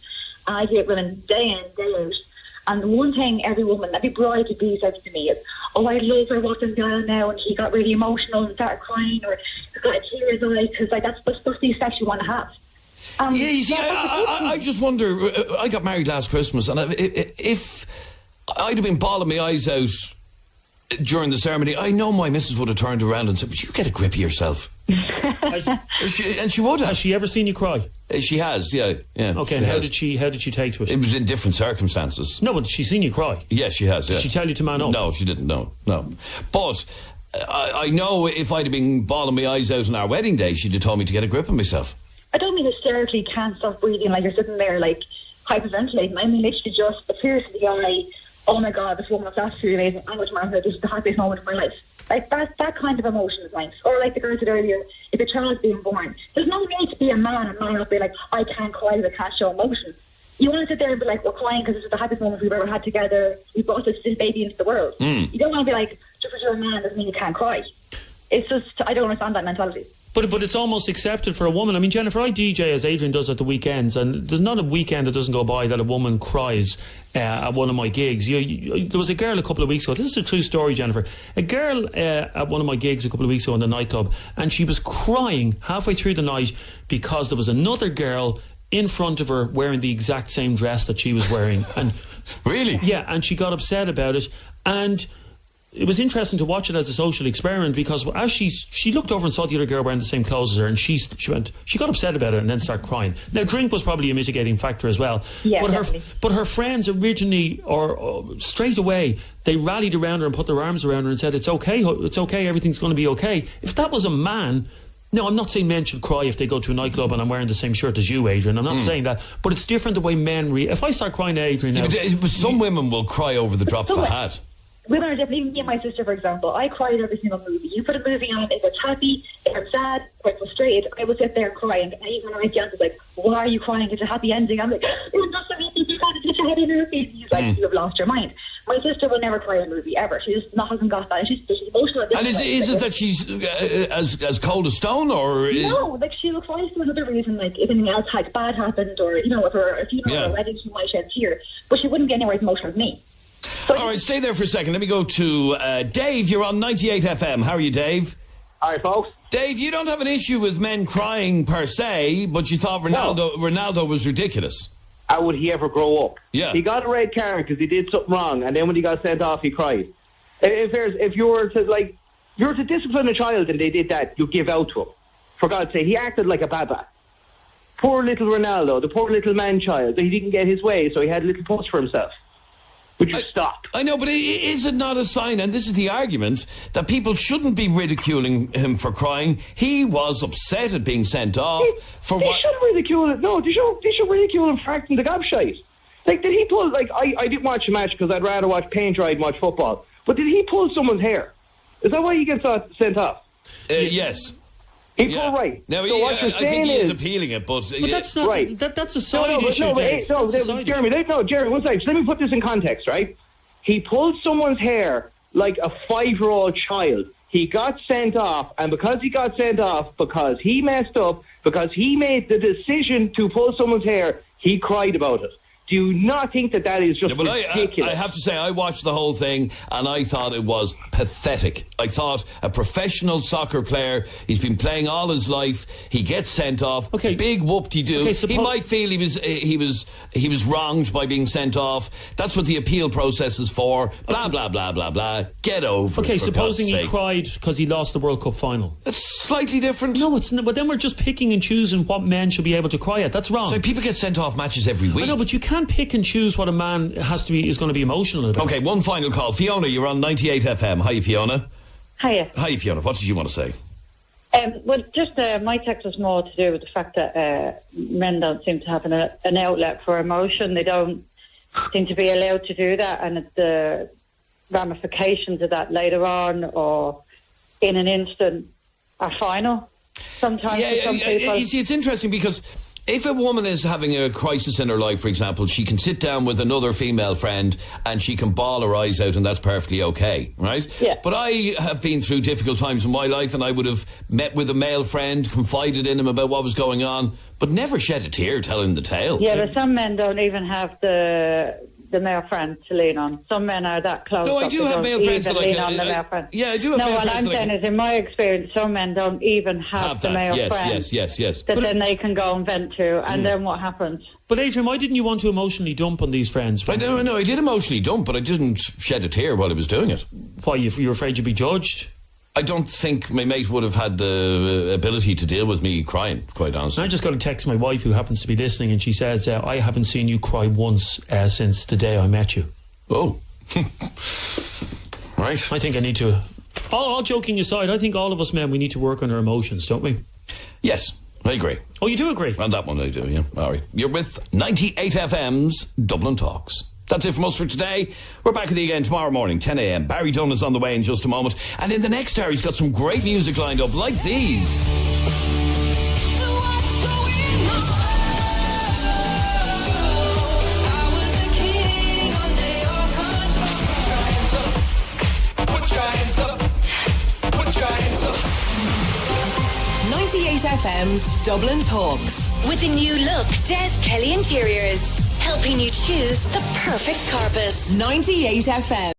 and I hear women day in, day out. And the one thing every bride to be says to me is, oh, I love her walking down now, and he got really emotional and started crying, or got a tear in his eye, because like, that's the stuff these sex you want to have. Yeah, you see, I just wonder, I got married last Christmas, and if I'd have been bawling my eyes out during the ceremony, I know my missus would have turned around and said, but you get a grip of yourself. And she would have. Has she ever seen you cry? She has, yeah. Okay, and how did she take to it? It was in different circumstances. No, but she's seen you cry. Yes, she has, yeah. Did she tell you to man up? No, she didn't, no. But I know if I'd have been bawling my eyes out on our wedding day, she'd have told me to get a grip of myself. I don't mean hysterically can't stop breathing, like you're sitting there like hyperventilating. I mean literally just the tears to the eye. Oh my God, this woman was absolutely amazing. I'm going to marry her. This is the happiest moment of my life. Like that kind of emotion is nice. Or like the girl said earlier, if a child's being born, there's no need to be a man and not be like, I can't cry because I can't show emotion. You want to sit there and be like, we're crying because this is the happiest moment we've ever had together. We brought this baby into the world. You don't want to be like, just because you're a man doesn't mean you can't cry. It's just, I don't understand that mentality. But it's almost accepted for a woman. I mean, Jennifer, I DJ as Adrian does at the weekends, and there's not a weekend that doesn't go by that a woman cries at one of my gigs. There was a girl a couple of weeks ago. This is a true story, Jennifer. A girl at one of my gigs a couple of weeks ago in the nightclub, and she was crying halfway through the night because there was another girl in front of her wearing the exact same dress that she was wearing. And really? Yeah, and she got upset about it. And it was interesting to watch it as a social experiment because as she looked over and saw the other girl wearing the same clothes as her, and she got upset about it and then started crying. Now, drink was probably a mitigating factor as well. Yeah, but her friends originally, or straight away, they rallied around her and put their arms around her and said, it's okay, everything's going to be okay. If that was a man... No, I'm not saying men should cry if they go to a nightclub and I'm wearing the same shirt as you, Adrian. I'm not saying that. But it's different the way men... If I start crying to Adrian now... But some women will cry over the drop of a hat. Women are definitely, me and my sister, for example, I cried every single movie. You put a movie on, if it's happy, if I'm sad, if I'm frustrated, I will sit there and cry. And even when my fiance is like, why are you crying? It's a happy ending. I'm like, it's not so happy, it's such a happy movie. He's like, you have lost your mind. My sister will never cry in a movie, ever. She just hasn't got that. She's emotional. And is it that she's as cold as stone, or... No, like she'll cry for another reason, like if anything else bad happened, or, if her a funeral or a wedding, she might shed tears. But she wouldn't get anywhere as emotional as me. So all right, stay there for a second. Let me go to Dave. You're on 98 FM. How are you, Dave? Hi, folks. Dave, you don't have an issue with men crying per se, but you thought Ronaldo was ridiculous. How would he ever grow up? Yeah. He got a red card because he did something wrong, and then when he got sent off, he cried. If you were to discipline a child and they did that, you give out to him. For God's sake, he acted like a baba. Poor little Ronaldo, the poor little man-child. He didn't get his way, so he had a little post for himself. Would you stop? I know, but is it not a sign, and this is the argument, that people shouldn't be ridiculing him for crying? He was upset at being sent off. They shouldn't ridicule him. No, they should ridicule him for acting the gobshite. Like, did he pull, I didn't watch the match because I'd rather watch paint dry than watch football. But did he pull someone's hair? Is that why he gets sent off? Yes. He pulled right. No, so what you're I saying think he is is appealing it, but that's not right. That's a side issue. Jeremy, one second. Let me put this in context, right? He pulled someone's hair like a 5-year-old child. He got sent off, and because he got sent off, because he messed up, because he made the decision to pull someone's hair, he cried about it. Do you not think that is just ridiculous? I have to say, I watched the whole thing and I thought it was pathetic. I thought a professional soccer player, he's been playing all his life, he gets sent off. Okay, big whoop-de-doo. Okay, he might feel he was wronged by being sent off. That's what the appeal process is for. Blah blah blah blah blah. Get over it. Okay, supposing he cried because he lost the World Cup final. That's slightly different. No, it's not. But then we're just picking and choosing what men should be able to cry at. That's wrong. So people get sent off matches every week. I know, but you can't pick and choose what a man is going to be emotional about. Okay, one final call. Fiona, you're on 98 FM. Hi, Fiona. Hiya. Hi, Fiona. What did you want to say? Well, just my text was more to do with the fact that men don't seem to have an outlet for emotion. They don't seem to be allowed to do that, and the ramifications of that later on or in an instant are final. Sometimes for some people. You see, it's interesting because if a woman is having a crisis in her life, for example, she can sit down with another female friend and she can bawl her eyes out, and that's perfectly okay, right? Yeah. But I have been through difficult times in my life, and I would have met with a male friend, confided in him about what was going on, but never shed a tear telling the tale. Yeah, but some men don't even have the male friend to lean on. Some men are that close. No, I do have male friends that lean on the male friend. Yeah, I do have male friends. No, what I'm saying is, in my experience, some men don't even have the male friend. Yes. That then they can go and vent to, and then what happens? But Adrian, why didn't you want to emotionally dump on these friends? I did emotionally dump, but I didn't shed a tear while I was doing it. Why, you were afraid you'd be judged? I don't think my mate would have had the ability to deal with me crying, quite honestly. I just got a text my wife, who happens to be listening, and she says, I haven't seen you cry once since the day I met you. Oh. Right. I think I need to... All joking aside, I think all of us men, we need to work on our emotions, don't we? Yes, I agree. Oh, you do agree? On that one I do, yeah. All right. You're with 98 FM's Dublin Talks. That's it from us for today. We're back with you again tomorrow morning, 10 a.m. Barry Dunn is on the way in just a moment. And in the next hour, he's got some great music lined up, like these. Put your hands up. 98 FM's Dublin Talks. With the new look, Des Kelly Interiors. Helping you choose the perfect carpet. 98 FM.